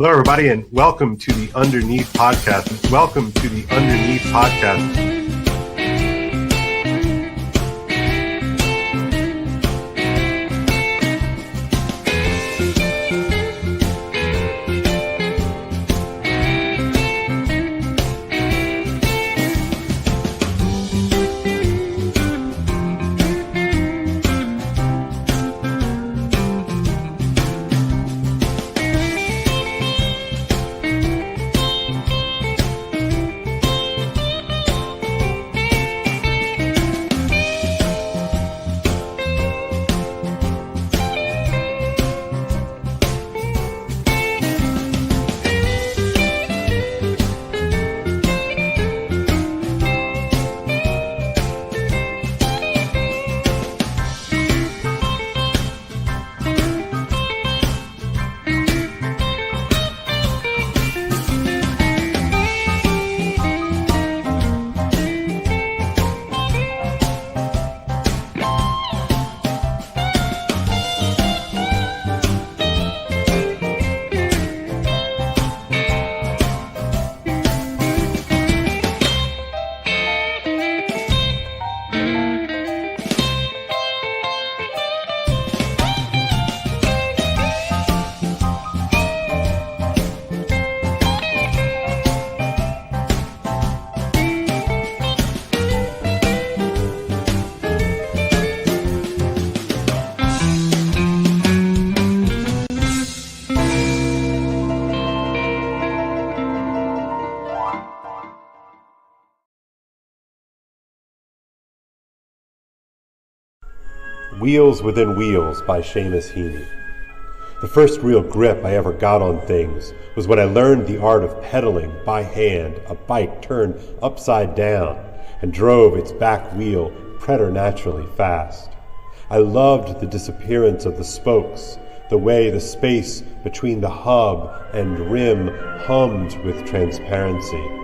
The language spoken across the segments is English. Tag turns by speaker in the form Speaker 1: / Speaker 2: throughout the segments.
Speaker 1: Hello, everybody, and welcome to the Underneath Podcast. Welcome to the Underneath Podcast. Wheels Within Wheels by Seamus Heaney. The first real grip I ever got on things was when I learned the art of pedaling by hand a bike turned upside down and drove its back wheel preternaturally fast. I loved the disappearance of the spokes, the way the space between the hub and rim hummed with transparency.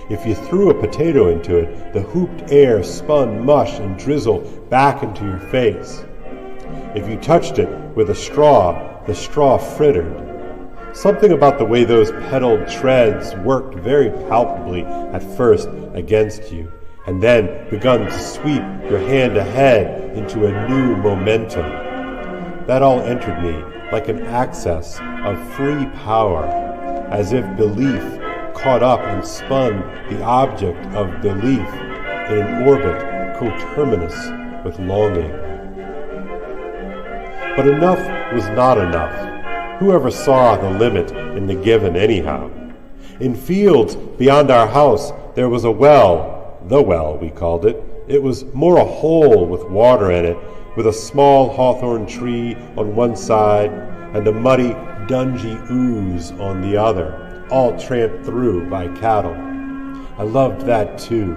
Speaker 1: If you threw a potato into it, the hooped air spun mush and drizzle back into your face. If you touched it with a straw, the straw frittered. Something about the way those pedaled treads worked very palpably at first against you, and then begun to sweep your hand ahead into a new momentum. That all entered me like an access of free power, as if belief caught up and spun the object of belief in an orbit coterminous with longing. But enough was not enough. Whoever saw the limit in the given anyhow? In fields beyond our house there was a well, the well we called it. It was more a hole with water in it, with a small hawthorn tree on one side and a muddy, dungy ooze on the other, all tramped through by cattle. I loved that too.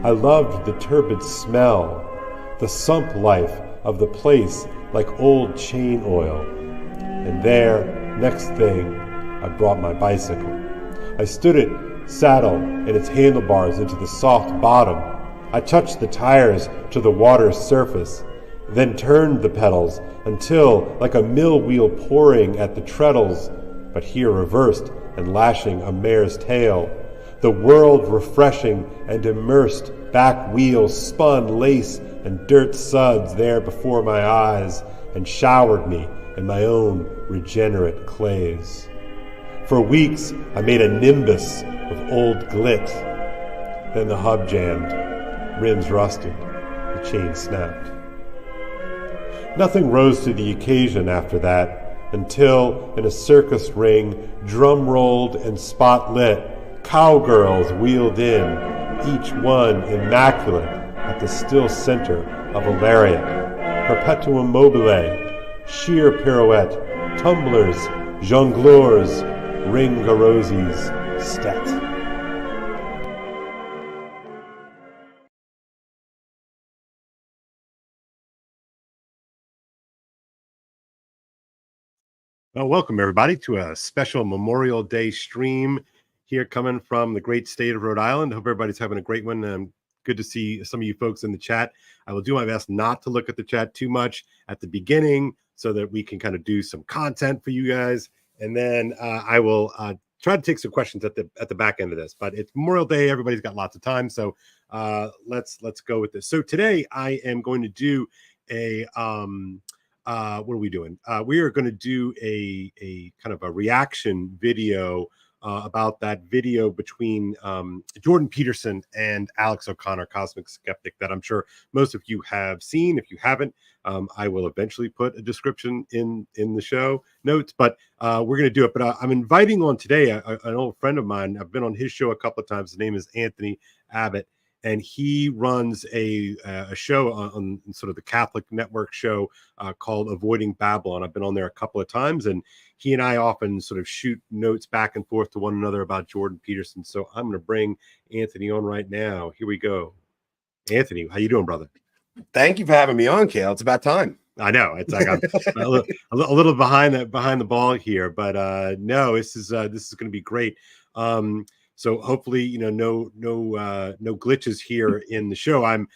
Speaker 1: I loved the turbid smell, the sump life of the place like old chain oil. And there, next thing, I brought my bicycle. I stood it, saddle and its handlebars into the soft bottom. I touched the tires to the water's surface, then turned the pedals until, like a mill wheel pouring at the treadles, but here reversed and lashing a mare's tail, the world refreshing and immersed back wheels spun lace and dirt suds there before my eyes and showered me in my own regenerate clays. For weeks I made a nimbus of old glit. Then the hub jammed, rims rusted, the chain snapped. Nothing rose to the occasion after that, until, in a circus ring, drum-rolled and spot-lit, cowgirls wheeled in, each one immaculate at the still center of a lariat, perpetuum mobile, sheer pirouette, tumblers, jongleurs, ringarosies, stet. Well, welcome everybody to a special Memorial Day stream here coming from the great state of Rhode Island. Hope everybody's having a great one. Good to see some of you folks in the chat. I will do my best not to look at the chat too much at the beginning so that we can kind of do some content for you guys and then I will try to take some questions at the back end of this. But it's Memorial Day; everybody's got lots of time, so let's go with this. So today I am going to do a what are we doing? We are going to do a kind of a reaction video about that video between Jordan Peterson and Alex O'Connor, Cosmic Skeptic, that I'm sure most of you have seen. If you haven't, I will eventually put a description in the show notes, but we're going to do it. But I'm inviting on today an old friend of mine. I've been on his show a couple of times. His name is Anthony Abbate, and he runs a show on sort of the Catholic network show called Avoiding Babylon. I've been on there a couple of times, and he and I often sort of shoot notes back and forth to one another about Jordan Peterson. So I'm going to bring Anthony on right now. Here we go. Anthony, how you doing, brother?
Speaker 2: Thank you for having me on, Kale. It's about time.
Speaker 1: I know it's like I'm a little behind the ball here, but no, this is going to be great. So hopefully, no glitches here in the show. I'm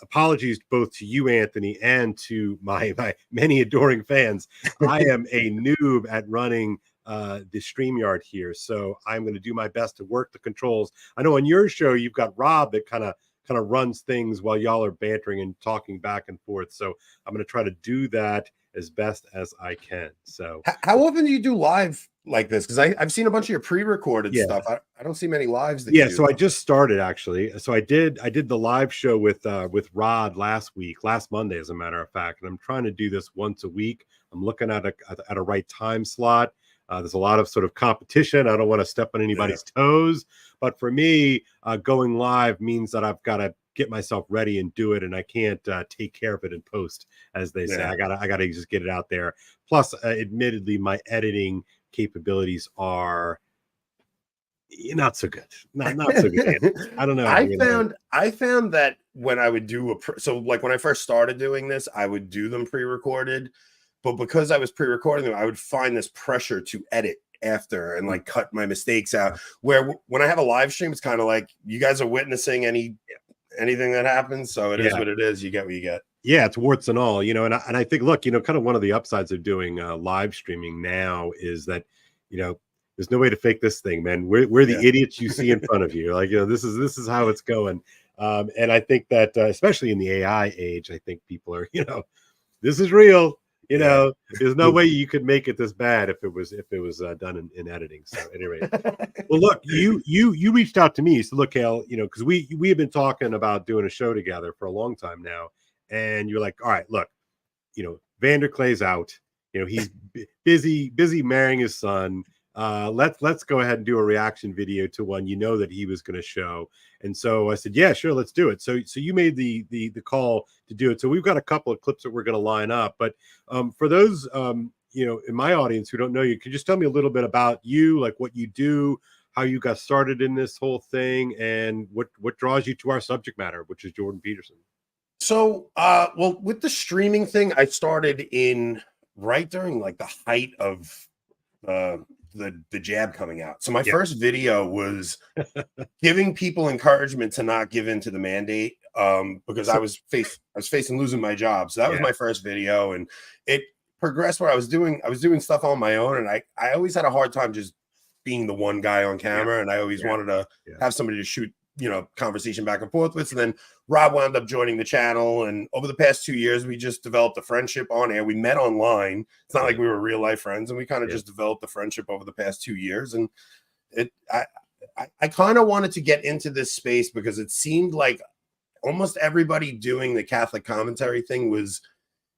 Speaker 1: apologies both to you, Anthony, and to my many adoring fans. I am a noob at running the StreamYard here, so I'm going to do my best to work the controls. I know on your show you've got Rob that kind of runs things while y'all are bantering and talking back and forth. So I'm going to try to do that as best as I can. So
Speaker 2: how often do you do live like this? Because I've seen a bunch of your pre-recorded stuff. I don't see many lives that you do.
Speaker 1: So I just started, actually. So I did the live show with Rod last Monday, as a matter of fact, and I'm trying to do this once a week. I'm looking at a right time slot. There's a lot of sort of competition. I don't want to step on anybody's toes, but for me, going live means that I've got to get myself ready and do it, and I can't take care of it in post, as they say. I gotta just get it out there. Plus, admittedly, my editing capabilities are not so good. Not so good. I don't know.
Speaker 2: I found that when I would do like when I first started doing this, I would do them pre-recorded. But because I was pre-recording them, I would find this pressure to edit after and like cut my mistakes out. Where when I have a live stream, it's kind of like you guys are witnessing anything that happens. So it is what it is. You get what you get.
Speaker 1: Yeah, it's warts and all, and I think, look, kind of one of the upsides of doing live streaming now is that, there's no way to fake this thing, man. We're the idiots you see in front of you. Like, this is how it's going. And I think that especially in the AI age, I think people are, this is real. There's no way you could make it this bad if it was done in editing. So anyway, well, look, you reached out to me. So look, Hale, because we have been talking about doing a show together for a long time now, and you're like, all right, look, Vander Clay's out. He's busy marrying his son. Let's go ahead and do a reaction video to one that he was going to show. And so I said, yeah, sure, let's do it. So you made the call to do it. So we've got a couple of clips that we're going to line up. But for those in my audience who don't know you, could you just tell me a little bit about you, like what you do, how you got started in this whole thing, and what draws you to our subject matter, which is Jordan Peterson?
Speaker 2: So well, with the streaming thing, I started right during like the height of the jab coming out. So my first video was giving people encouragement to not give in to the mandate because I was facing losing my job. So that was my first video, and it progressed where I was doing stuff on my own, and I always had a hard time just being the one guy on camera, and I always wanted to have somebody to shoot conversation back and forth with. So then Rob wound up joining the channel, and over the past 2 years, we just developed a friendship on air. We met online. It's not like we were real life friends, and we kind of just developed a friendship over the past 2 years. And I kind of wanted to get into this space because it seemed like almost everybody doing the Catholic commentary thing was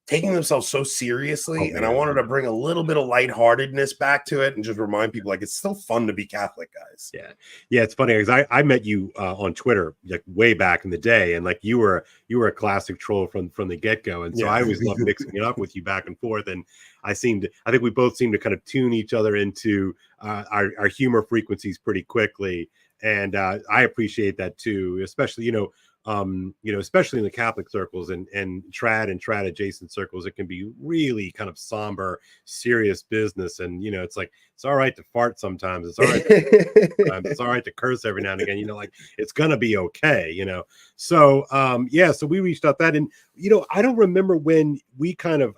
Speaker 2: taking themselves so seriously, and I wanted to bring a little bit of lightheartedness back to it and just remind people like it's still fun to be Catholic, guys.
Speaker 1: Yeah, it's funny because I met you on Twitter like way back in the day, and like you were a classic troll from the get-go, and so I always loved mixing it up with you back and forth. And I think we both seem to kind of tune each other into our humor frequencies pretty quickly, and I appreciate that too, especially especially in the Catholic circles and trad adjacent circles. It can be really kind of somber, serious business. And, it's like, it's all right to fart sometimes. It's all right. It's all right to curse every now and again, like it's going to be okay, So, so we reached out that, and, I don't remember when we kind of,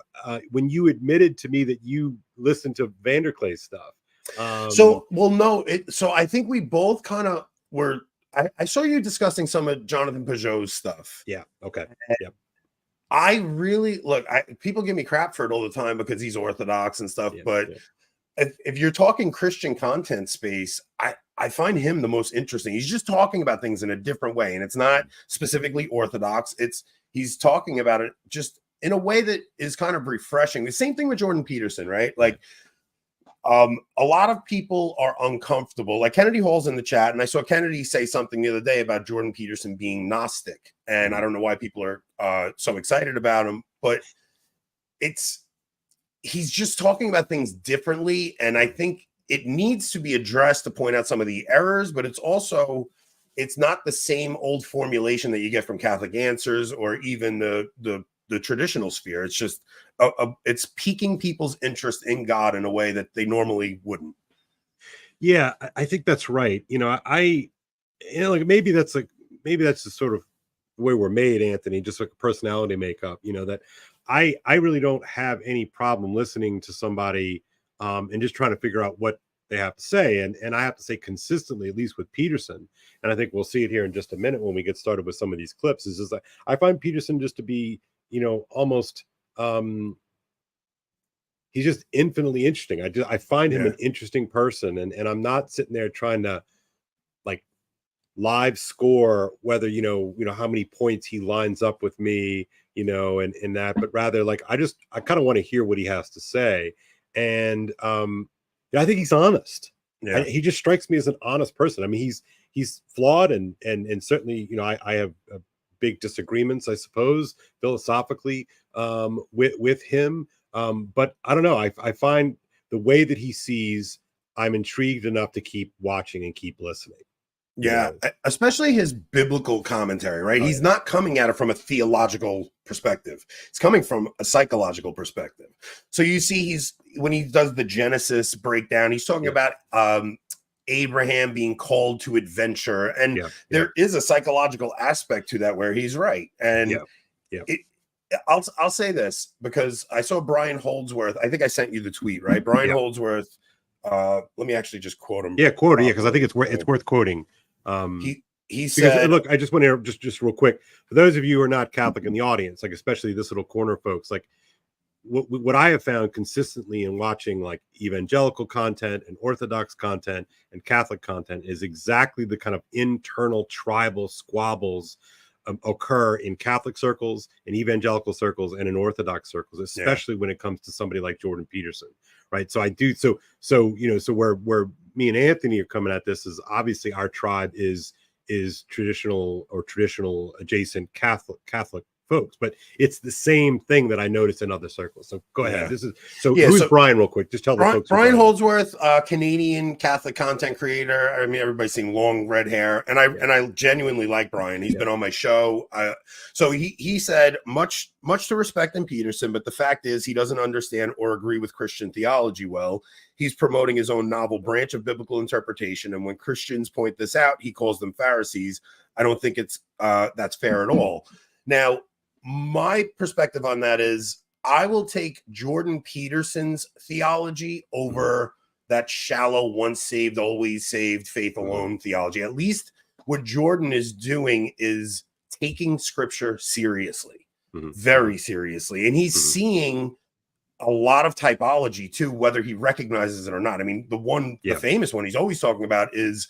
Speaker 1: when you admitted to me that you listen to Vanderklay's stuff.
Speaker 2: So I think we both kind of were. I saw you discussing some of Jonathan Peugeot's stuff.
Speaker 1: Yeah. Okay. Yeah.
Speaker 2: I really look. People give me crap for it all the time because he's Orthodox and stuff. But if you're talking Christian content space, I find him the most interesting. He's just talking about things in a different way, and it's not specifically Orthodox. He's talking about it just in a way that is kind of refreshing. The same thing with Jordan Peterson, right? Like, a lot of people are uncomfortable. Like Kennedy Hall's in the chat, and I saw Kennedy say something the other day about Jordan Peterson being Gnostic, and I don't know why people are so excited about him, but he's just talking about things differently, and I think it needs to be addressed to point out some of the errors, but it's not the same old formulation that you get from Catholic Answers or even the traditional sphere. It's just it's piquing people's interest in God in a way that they normally wouldn't.
Speaker 1: Yeah, I think that's right. Like maybe that's the sort of way we're made, Anthony, just like a personality makeup, that I really don't have any problem listening to somebody and just trying to figure out what they have to say. And I have to say consistently, at least with Peterson, and I think we'll see it here in just a minute when we get started with some of these clips, is just like, I find Peterson just to be, almost he's just infinitely interesting. I find him an interesting person, and I'm not sitting there trying to like live score whether how many points he lines up with me, and that, but rather like I kind of want to hear what he has to say. And I think he's honest. He just strikes me as an honest person. I mean, he's flawed and certainly, I have big disagreements, I suppose, philosophically with him. But I don't know. I find the way that he sees, I'm intrigued enough to keep watching and keep listening.
Speaker 2: Yeah, especially his biblical commentary, right? He's not coming at it from a theological perspective. It's coming from a psychological perspective. So you see when he does the Genesis breakdown, he's talking about Abraham being called to adventure. And there is a psychological aspect to that where he's right. And I'll say this because I saw Brian Holdsworth. I think I sent you the tweet, right? Brian Holdsworth. Let me actually just quote him.
Speaker 1: Yeah, quote it. Yeah, because I think it's worth quoting.
Speaker 2: He said,
Speaker 1: look, I just want to just real quick, for those of you who are not Catholic in the audience, like especially this little corner folks, like what I have found consistently in watching like evangelical content and Orthodox content and Catholic content is exactly the kind of internal tribal squabbles occur in Catholic circles, in evangelical circles, and in Orthodox circles, especially when it comes to somebody like Jordan Peterson, right? So I do so where me and Anthony are coming at this is obviously our tribe is traditional adjacent Catholic folks, but it's the same thing that I noticed in other circles. So go ahead. Who's Brian real quick? Just tell the folks.
Speaker 2: Brian Holdsworth, Canadian Catholic content creator. I mean, everybody's seeing long red hair, and I genuinely like Brian. He's been on my show. So he said much to respect in Peterson, but the fact is he doesn't understand or agree with Christian theology well. He's promoting his own novel branch of biblical interpretation, and when Christians point this out, he calls them Pharisees. I don't think it's that's fair at all. Now, my perspective on that is I will take Jordan Peterson's theology over that shallow, once saved, always saved, faith alone theology. At least what Jordan is doing is taking scripture seriously, very seriously. And he's seeing a lot of typology too, whether he recognizes it or not. I mean, the famous one he's always talking about is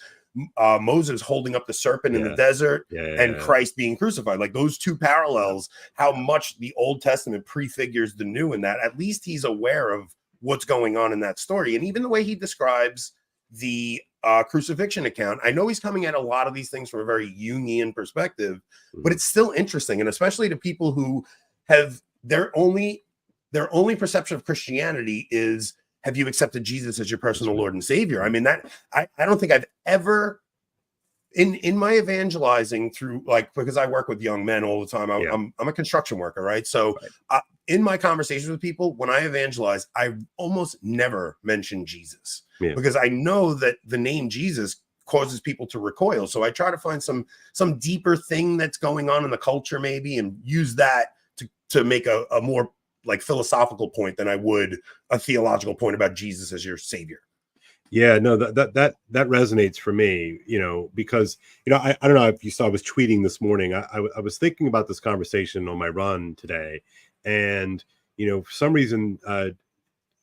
Speaker 2: Moses holding up the serpent in the desert and Christ being crucified. Like those two parallels, how much the Old Testament prefigures the New in that. At least he's aware of what's going on in that story. And even the way he describes the crucifixion account, I know he's coming at a lot of these things from a very Jungian perspective, but it's still interesting. And especially to people who have their only perception of Christianity is, have you accepted Jesus as your personal Lord and Savior? I mean, that I don't think I've ever in my evangelizing through, like, because I work with young men all the time. I'm a construction worker, right? So in my conversations with people, when I evangelize, I almost never mention Jesus because I know that the name Jesus causes people to recoil. So I try to find some deeper thing that's going on in the culture maybe and use that to make a more like philosophical point than I would a theological point about Jesus as your savior.
Speaker 1: Yeah, no, that resonates for me, because, I don't know if you saw, I was tweeting this morning. I was thinking about this conversation on my run today. And, for some reason,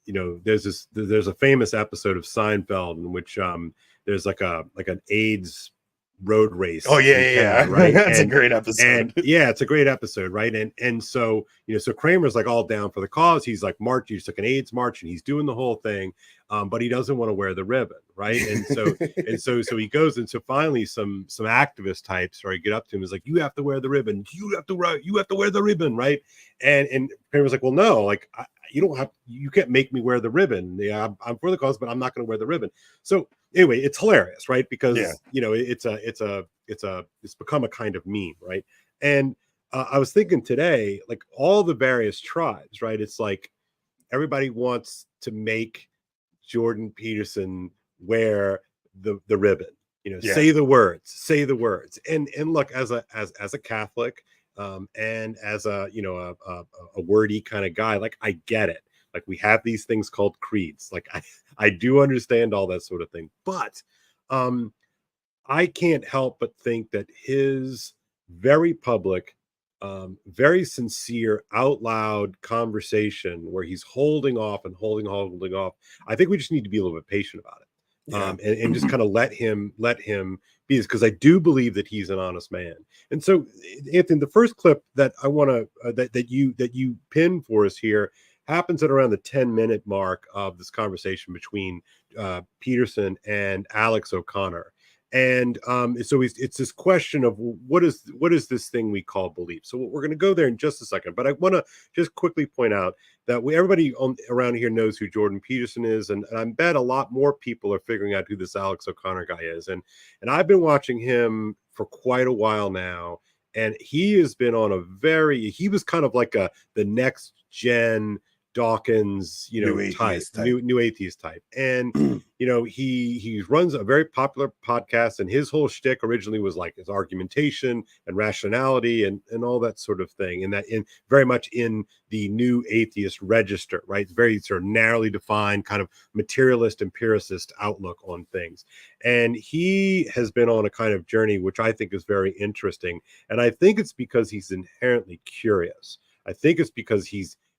Speaker 1: there's a famous episode of Seinfeld in which there's like an AIDS road race.
Speaker 2: Oh yeah,
Speaker 1: right.
Speaker 2: That's a great episode.
Speaker 1: And yeah, it's a great episode, right? And so so Kramer's like all down for the cause. He's like he's like an AIDS march, and he's doing the whole thing, but he doesn't want to wear the ribbon, right? And so he goes, and so finally some activist types get up to him, is like, you have to wear the ribbon, you have to wear the ribbon, right? And Kramer's like, well, no, like you can't make me wear the ribbon. Yeah, I'm for the cause, but I'm not going to wear the ribbon. So anyway, it's hilarious, right? Because it's become a kind of meme, right? And I was thinking today, like all the various tribes, right? It's like everybody wants to make Jordan Peterson wear the ribbon, say the words. And look, as a Catholic, and as a wordy kind of guy, like I get it. Like we have these things called creeds. Like I do understand all that sort of thing, but I can't help but think that his very public, very sincere, out loud conversation where he's holding off, I think we just need to be a little bit patient about it, and just kind of let him be this, because I do believe that he's an honest man. And so, Anthony, the first clip that I want to that you pin for us here happens at around the 10-minute mark of this conversation between Peterson and Alex O'Connor. And so it's this question of what is this thing we call belief. So we're going to go there in just a second, but I want to just quickly point out that everybody around here knows who Jordan Peterson is, and I bet a lot more people are figuring out who this Alex O'Connor guy is. And I've been watching him for quite a while now, and he has been on he was kind of like the next gen Dawkins, new atheist type. And he runs a very popular podcast, and his whole shtick originally was like his argumentation and rationality and all that sort of thing, and that in very much in the new atheist register, right? It's very sort of narrowly defined kind of materialist empiricist outlook on things. And he has been on a kind of journey which I think is very interesting, and I think it's because he's inherently curious. I think it's because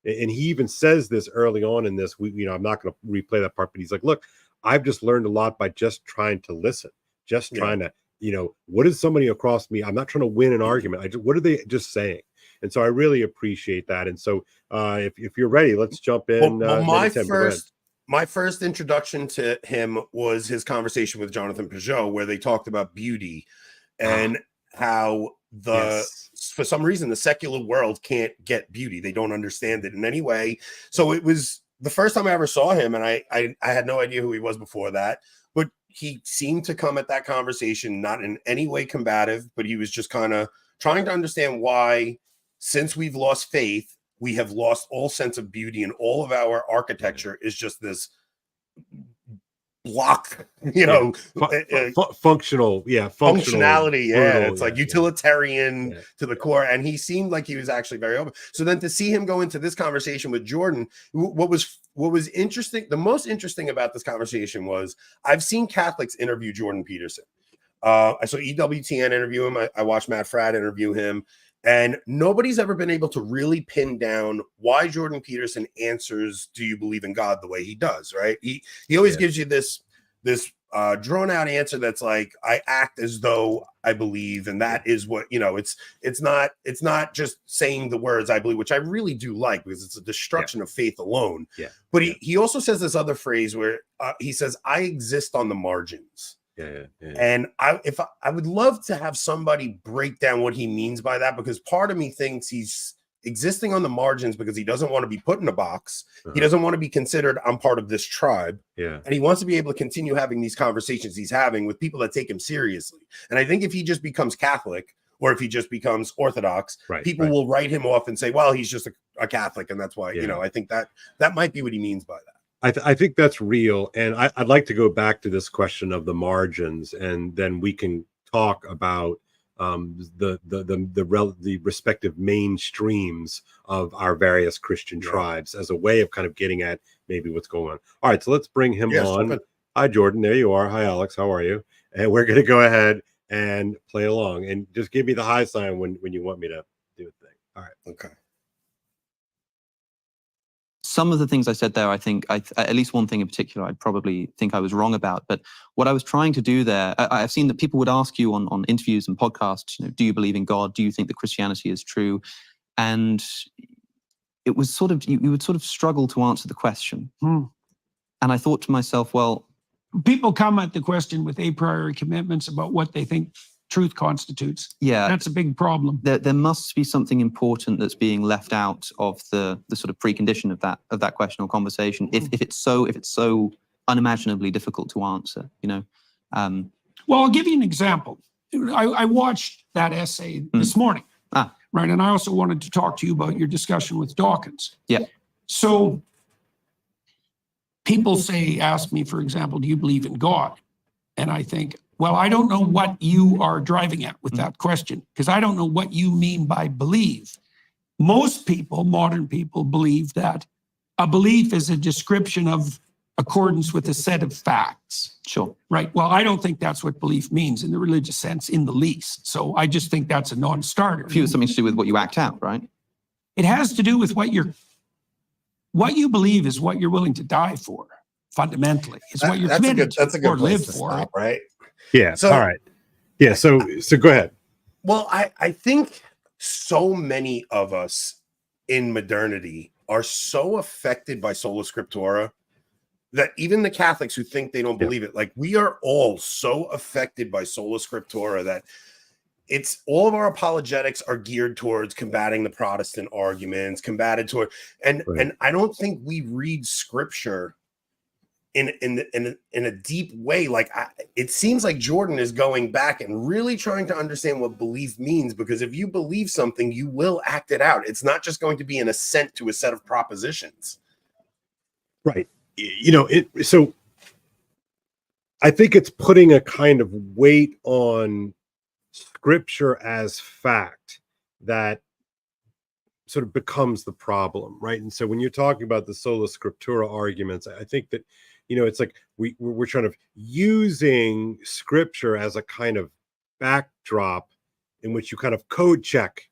Speaker 1: and he even says this early on in this, I'm not going to replay that part, but he's like, look, I've just learned a lot by just trying to listen, just trying to, what is somebody across me? I'm not trying to win an argument. What are they just saying? And so I really appreciate that. And so if you're ready, let's jump in.
Speaker 2: Well, my first introduction to him was his conversation with Jonathan Peugeot, where they talked about beauty and how for some reason the secular world can't get beauty. They don't understand it in any way. So it was the first time I ever saw him, and I had no idea who he was before that, but he seemed to come at that conversation not in any way combative, but he was just kind of trying to understand why, since we've lost faith, we have lost all sense of beauty, and all of our architecture is just this block,
Speaker 1: functional,
Speaker 2: functionality.
Speaker 1: Brutal,
Speaker 2: it's like utilitarian to the core. And he seemed like he was actually very open. So then to see him go into this conversation with Jordan, what was interesting, the most interesting about this conversation was I've seen Catholics interview Jordan Peterson. I saw EWTN interview him. I watched Matt Fradd interview him. And nobody's ever been able to really pin down why Jordan Peterson answers, do you believe in God, the way he does, right? He always gives you this drawn out answer that's like, I act as though I believe, and that is what, it's not just saying the words I believe, which I really do like, because it's a destruction of faith alone. But he also says this other phrase where he says, I exist on the margins. And I would love to have somebody break down what he means by that, because part of me thinks he's existing on the margins because he doesn't want to be put in a box. He doesn't want to be considered, I'm part of this tribe. And he wants to be able to continue having these conversations he's having with people that take him seriously. And I think if he just becomes Catholic, or if he just becomes Orthodox, people will write him off and say, well, he's just a Catholic, and that's why, I think that might be what he means by that.
Speaker 1: I think that's real. And I'd like to go back to this question of the margins, and then we can talk about the respective mainstreams of our various Christian tribes as a way of kind of getting at maybe what's going on. All right, so let's bring him on. Hi, Jordan. There you are. Hi, Alex. How are you? And we're going to go ahead and play along, and just give me the high sign when you want me to do a thing. All right.
Speaker 2: Okay.
Speaker 3: Some of the things I said there, I think, at least one thing in particular, I'd probably think I was wrong about. But what I was trying to do there, I've seen that people would ask you on interviews and podcasts, do you believe in God? Do you think that Christianity is true? And it was sort of, you would sort of struggle to answer the question. And I thought to myself, well,
Speaker 4: people come at the question with a priori commitments about what they think truth constitutes.
Speaker 3: Yeah,
Speaker 4: that's a big problem.
Speaker 3: There must be something important that's being left out of the sort of precondition of that question or conversation. If it's so unimaginably difficult to answer,
Speaker 4: Well, I'll give you an example. I watched that essay this morning, right? And I also wanted to talk to you about your discussion with Dawkins.
Speaker 3: Yeah.
Speaker 4: So people ask me, for example, do you believe in God? And I think, well, I don't know what you are driving at with that question, because I don't know what you mean by believe. Most people, modern people, believe that a belief is a description of accordance with a set of facts.
Speaker 3: Sure.
Speaker 4: Right. Well, I don't think that's what belief means in the religious sense in the least. So I just think that's a non-starter.
Speaker 3: If you have something to do with what you act out, right?
Speaker 4: It has to do with what you believe is what you're willing to die for. Fundamentally, it's what you're committed to or live for.
Speaker 2: Stop, right?
Speaker 1: Yeah. So, all right. Yeah. So go ahead.
Speaker 2: Well, I think so many of us in modernity are so affected by sola scriptura that even the Catholics who think they don't believe it, like we are all so affected by sola scriptura that it's all of our apologetics are geared towards combating the Protestant arguments, and I don't think we read scripture in a deep way. Like it seems like Jordan is going back and really trying to understand what belief means, because if you believe something, you will act it out. It's not just going to be an assent to a set of propositions.
Speaker 1: Right. So I think it's putting a kind of weight on scripture as fact that sort of becomes the problem, right? And so when you're talking about the sola scriptura arguments, I think that it's like we're trying to using scripture as a kind of backdrop in which you kind of code check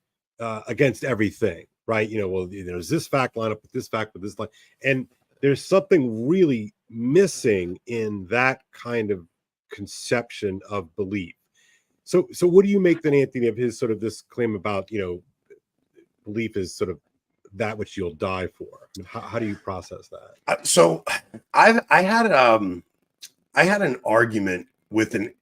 Speaker 1: against everything, right? Does this fact line up with this fact with this line? And there's something really missing in that kind of conception of belief. So what do you make then, Anthony, of his sort of this claim about belief is sort of that which you'll die for? I mean, how do you process that?
Speaker 2: So I had an argument with an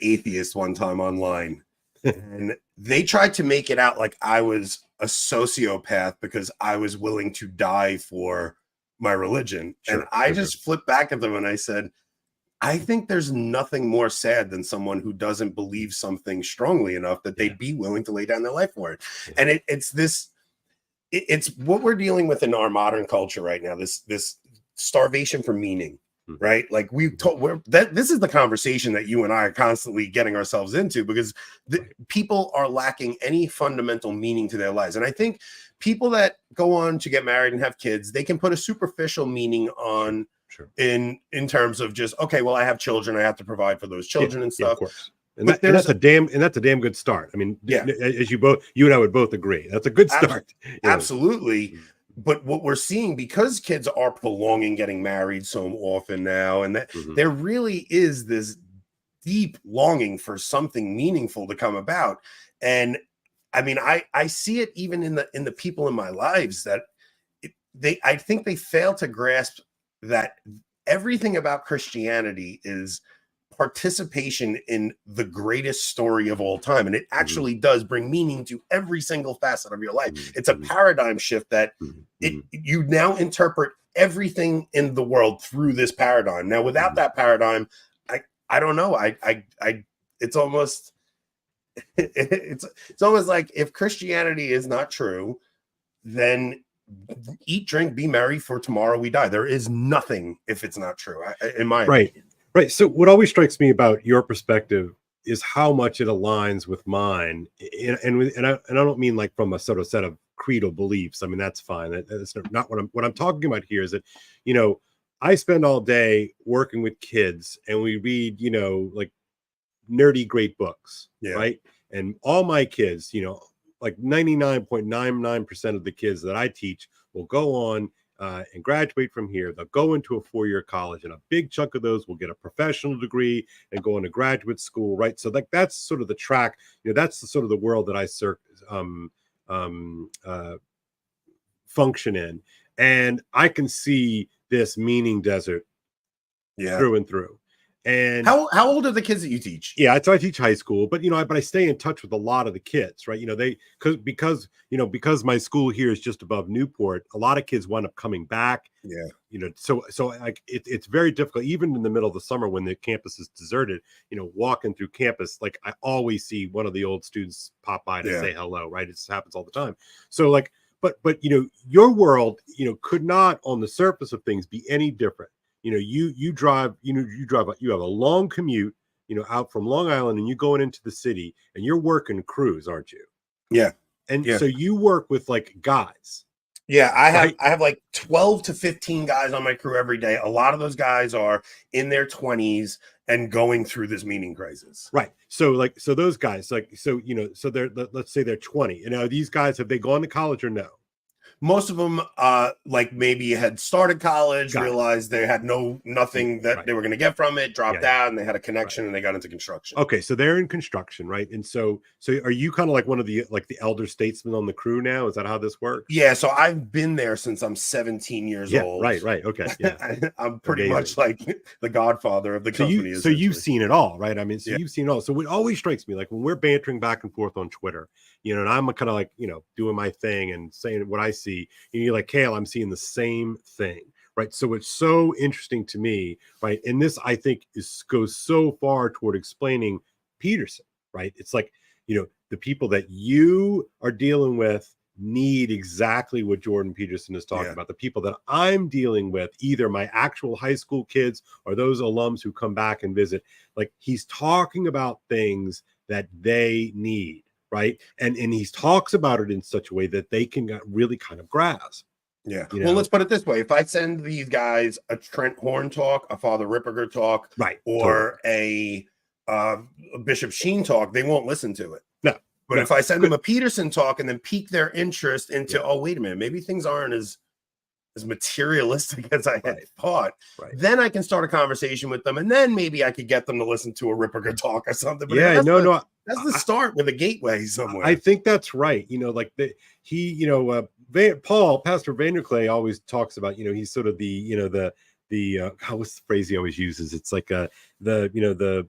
Speaker 2: atheist one time online, and they tried to make it out like I was a sociopath because I was willing to die for my religion. And I just flipped back at them and I said, I think there's nothing more sad than someone who doesn't believe something strongly enough that they'd be willing to lay down their life for it. And it's what we're dealing with in our modern culture right now, this starvation for meaning, right? Like this is the conversation that you and I are constantly getting ourselves into, because people are lacking any fundamental meaning to their lives. And I think people that go on to get married and have kids, they can put a superficial meaning on in terms of just, okay, well, I have children, I have to provide for those children and stuff.
Speaker 1: Of course. And that's a damn good start. I mean, as you and I would both agree, that's a good start.
Speaker 2: Absolutely. But what we're seeing, because kids are prolonging getting married so often now, and that there really is this deep longing for something meaningful to come about. And I mean, I see it even in the people in my lives that I think they fail to grasp that everything about Christianity is participation in the greatest story of all time. And it actually does bring meaning to every single facet of your life. It's a paradigm shift that you now interpret everything in the world through this paradigm. Now, without that paradigm, I don't know. It's almost like if Christianity is not true, then eat, drink, be merry, for tomorrow we die. There is nothing if it's not true, in my opinion.
Speaker 1: Right. So what always strikes me about your perspective is how much it aligns with mine. And I don't mean like from a sort of set of creedal beliefs. I mean, that's fine. That's not what I'm talking about here is that, I spend all day working with kids and we read, like nerdy, great books, right? And all my kids, like 99.99% of the kids that I teach will go on and graduate from here. They'll go into a 4-year college, and a big chunk of those will get a professional degree and go into graduate school, right? So like that's sort of the track. That's the sort of the world that I function in, and I can see this meaning desert through and through. And
Speaker 2: how old are the kids that you teach?
Speaker 1: Yeah, so I teach high school, but I stay in touch with a lot of the kids, right? Because my school here is just above Newport, a lot of kids wind up coming back.
Speaker 2: Yeah.
Speaker 1: So like it's very difficult, even in the middle of the summer when the campus is deserted, walking through campus, like I always see one of the old students pop by to say hello, right? It just happens all the time. So like, but your world, could not on the surface of things be any different. You drive, you have a long commute, out from Long Island, and you going into the city, and you're working crews, aren't you?
Speaker 2: Yeah.
Speaker 1: And so you work with like guys.
Speaker 2: Yeah, I have like 12 to 15 guys on my crew every day. A lot of those guys are in their 20s and going through this meaning crisis.
Speaker 1: Right. So those guys, so they're, let's say they're 20. These guys, have they gone to college or no?
Speaker 2: Most of them, like maybe had started college, realized they had nothing that they were going to get from it, dropped out, and they had a connection, and they got into construction.
Speaker 1: Okay, so they're in construction, right? And so are you kind of like one of the the elder statesmen on the crew now? Is that how this works?
Speaker 2: Yeah, so I've been there since I'm 17 years old.
Speaker 1: Right. Okay. Yeah.
Speaker 2: I'm pretty much like the godfather of the company.
Speaker 1: So you've seen it all, right? I mean, you've seen it all. So it always strikes me, like when we're bantering back and forth on Twitter, and I'm kind of like, doing my thing and saying what I see, and you're like, Cale, I'm seeing the same thing, right? So it's so interesting to me, right? And this, I think, goes so far toward explaining Peterson, right? It's like, the people that you are dealing with need exactly what Jordan Peterson is talking about. The people that I'm dealing with, either my actual high school kids or those alums who come back and visit, like he's talking about things that they need. Right. And he talks about it in such a way that they can really kind of grasp.
Speaker 2: Yeah. Well, let's put it this way. If I send these guys a Trent Horn talk, a Father Ripperger talk,
Speaker 1: right,
Speaker 2: or a Bishop Sheen talk, they won't listen to it.
Speaker 1: No.
Speaker 2: But if I send them a Peterson talk and then pique their interest into, oh, wait a minute, maybe things aren't as materialistic as I had thought, then I can start a conversation with them, and then maybe I could get them to listen to a Ripperger talk or something. But that's the start with a gateway somewhere.
Speaker 1: I think that's right. Pastor Vanderklay always talks about, he's sort of the what's the phrase he always uses? It's like the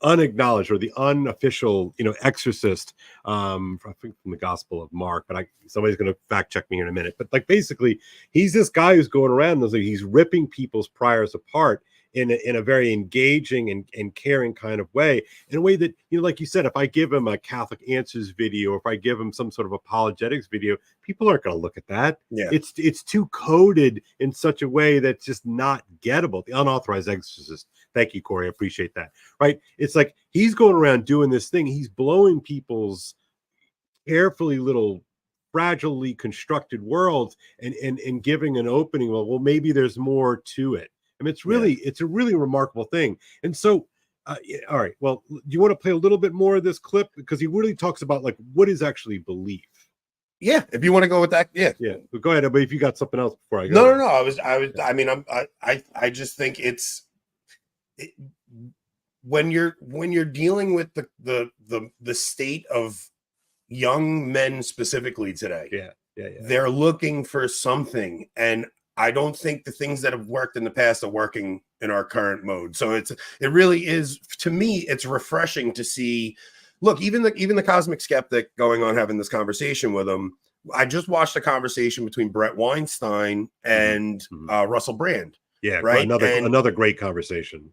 Speaker 1: unacknowledged or the unofficial, exorcist, I think from the Gospel of Mark, but somebody's going to fact check me here in a minute. But like basically, he's this guy who's going around and he's ripping people's priors apart in a very engaging and caring kind of way, in a way that, like you said, if I give him a Catholic Answers video, or if I give him some sort of apologetics video, people aren't going to look at that.
Speaker 2: Yeah.
Speaker 1: It's too coded in such a way that's just not gettable. The unauthorized exorcist. Thank you, Corey. I appreciate that. Right. It's like he's going around doing this thing. He's blowing people's carefully little fragilely constructed worlds and giving an opening. Well, maybe there's more to it. I mean, it's a really remarkable thing. And so, all right, well, do you want to play a little bit more of this clip? Because he really talks about like what is actually belief.
Speaker 2: Yeah, if you want to go with that, yeah.
Speaker 1: But go ahead. But if you got something else before I go,
Speaker 2: no. I just think when you're dealing with the state of young men specifically today. They're looking for something, and I don't think the things that have worked in the past are working in our current mode. So it really is, to me, it's refreshing to see. Look, even the Cosmic Skeptic going on having this conversation with him. I just watched a conversation between Brett Weinstein and Russell Brand.
Speaker 1: Yeah,
Speaker 2: right.
Speaker 1: Another great conversation.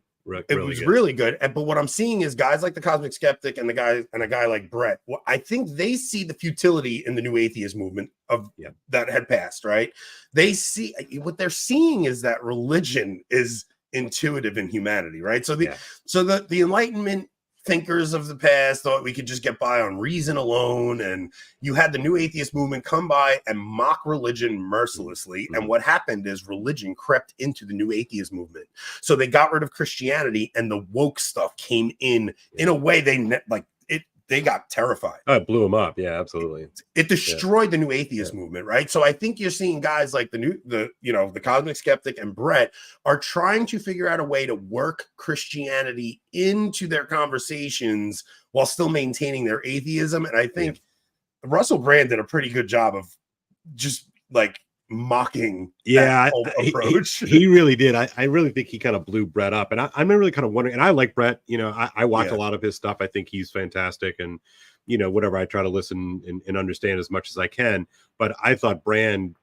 Speaker 2: It was really good. But what I'm seeing is guys like the Cosmic Skeptic and a guy like Brett. Well, I think they see the futility in the new atheist movement that had passed. Right. They see what they're seeing is that religion is intuitive in humanity. Right. So the Enlightenment thinkers of the past thought we could just get by on reason alone, and you had the new atheist movement come by and mock religion mercilessly. And what happened is religion crept into the new atheist movement. So they got rid of Christianity, and the woke stuff came in a way they got terrified.
Speaker 1: Oh, it blew them up. Yeah, absolutely.
Speaker 2: It destroyed the new atheist movement, right? So I think you're seeing guys like the Cosmic Skeptic and Brett are trying to figure out a way to work Christianity into their conversations while still maintaining their atheism. And I think Russell Brand did a pretty good job of just like mocking that whole approach.
Speaker 1: He really did. I really think he kind of blew Brett up, and I'm really kind of wondering, and I like Brett, I watch a lot of his stuff. I think he's fantastic, and whatever, I try to listen and understand as much as I can, but I thought Brand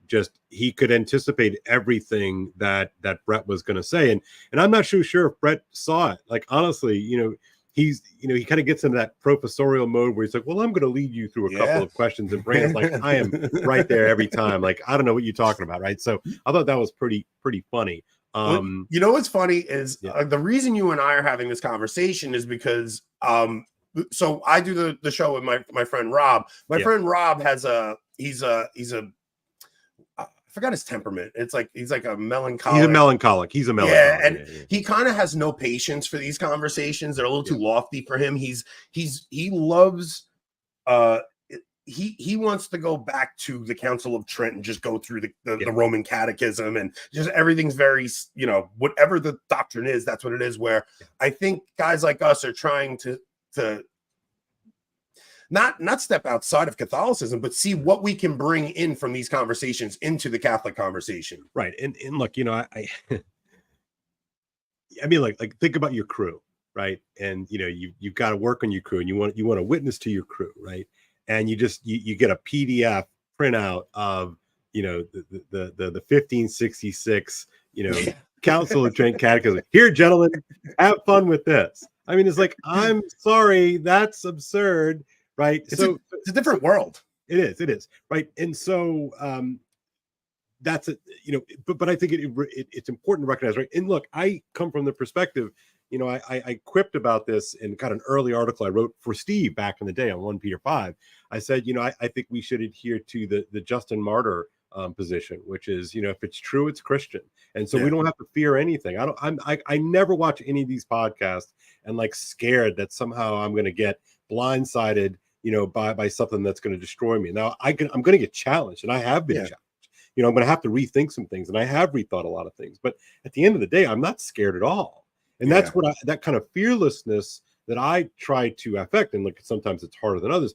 Speaker 1: he could anticipate everything that Brett was going to say, and I'm not sure if Brett saw it. Like, honestly, he kind of gets into that professorial mode where he's like, well, I'm going to lead you through a couple of questions. And Brand's like, I am right there every time. Like, I don't know what you're talking about. Right. So I thought that was pretty funny.
Speaker 2: What's funny is the reason you and I are having this conversation is because, so I do the show with my friend Rob. My friend Rob has I forgot his temperament. It's like he's like a melancholic.
Speaker 1: He's a melancholic.
Speaker 2: He kind of has no patience for these conversations. They're a little too lofty for him. He loves he wants to go back to the Council of Trent and just go through the Roman Catechism, and just everything's very, whatever the doctrine is, that's what it is. Where I think guys like us are trying to not step outside of Catholicism, but see what we can bring in from these conversations into the Catholic conversation.
Speaker 1: Right. And look, I mean, like think about your crew, right? And you've got to work on your crew, and you want to witness to your crew, right? And you get a PDF printout of the 1566 Council of Trent Catechism. Here, gentlemen, have fun with this. I mean, it's like, I'm sorry, that's absurd. Right.
Speaker 2: It's a different world.
Speaker 1: It is. Right. And so that's it, but I think it's important to recognize. Right. And look, I come from the perspective, I quipped about this in kind of an early article I wrote for Steve back in the day on 1 Peter 5. I said, I think we should adhere to the Justin Martyr position, which is, if it's true, it's Christian. And so we don't have to fear anything. I never watch any of these podcasts and like scared that somehow I'm going to get blindsided by something that's going to destroy me. Now I'm going to get challenged, and I have been challenged. I'm going to have to rethink some things, and I have rethought a lot of things. But at the end of the day, I'm not scared at all. And that's what that kind of fearlessness that I try to affect. And look, sometimes it's harder than others.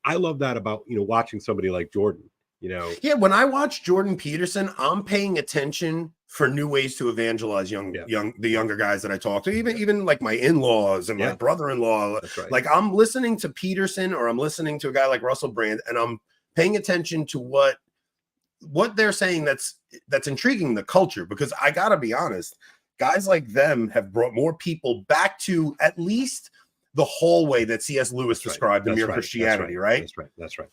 Speaker 1: I love that about watching somebody like Jordan.
Speaker 2: Yeah, when I watch Jordan Peterson, I'm paying attention for new ways to evangelize the younger guys that I talk to, even like my in-laws and my brother-in-law.
Speaker 1: That's right.
Speaker 2: Like, I'm listening to Peterson, or I'm listening to a guy like Russell Brand, and I'm paying attention to what they're saying that's intriguing the culture, because I gotta be honest, guys like them have brought more people back to at least the hallway that C.S. Lewis described in Mere Christianity, right?
Speaker 1: That's right.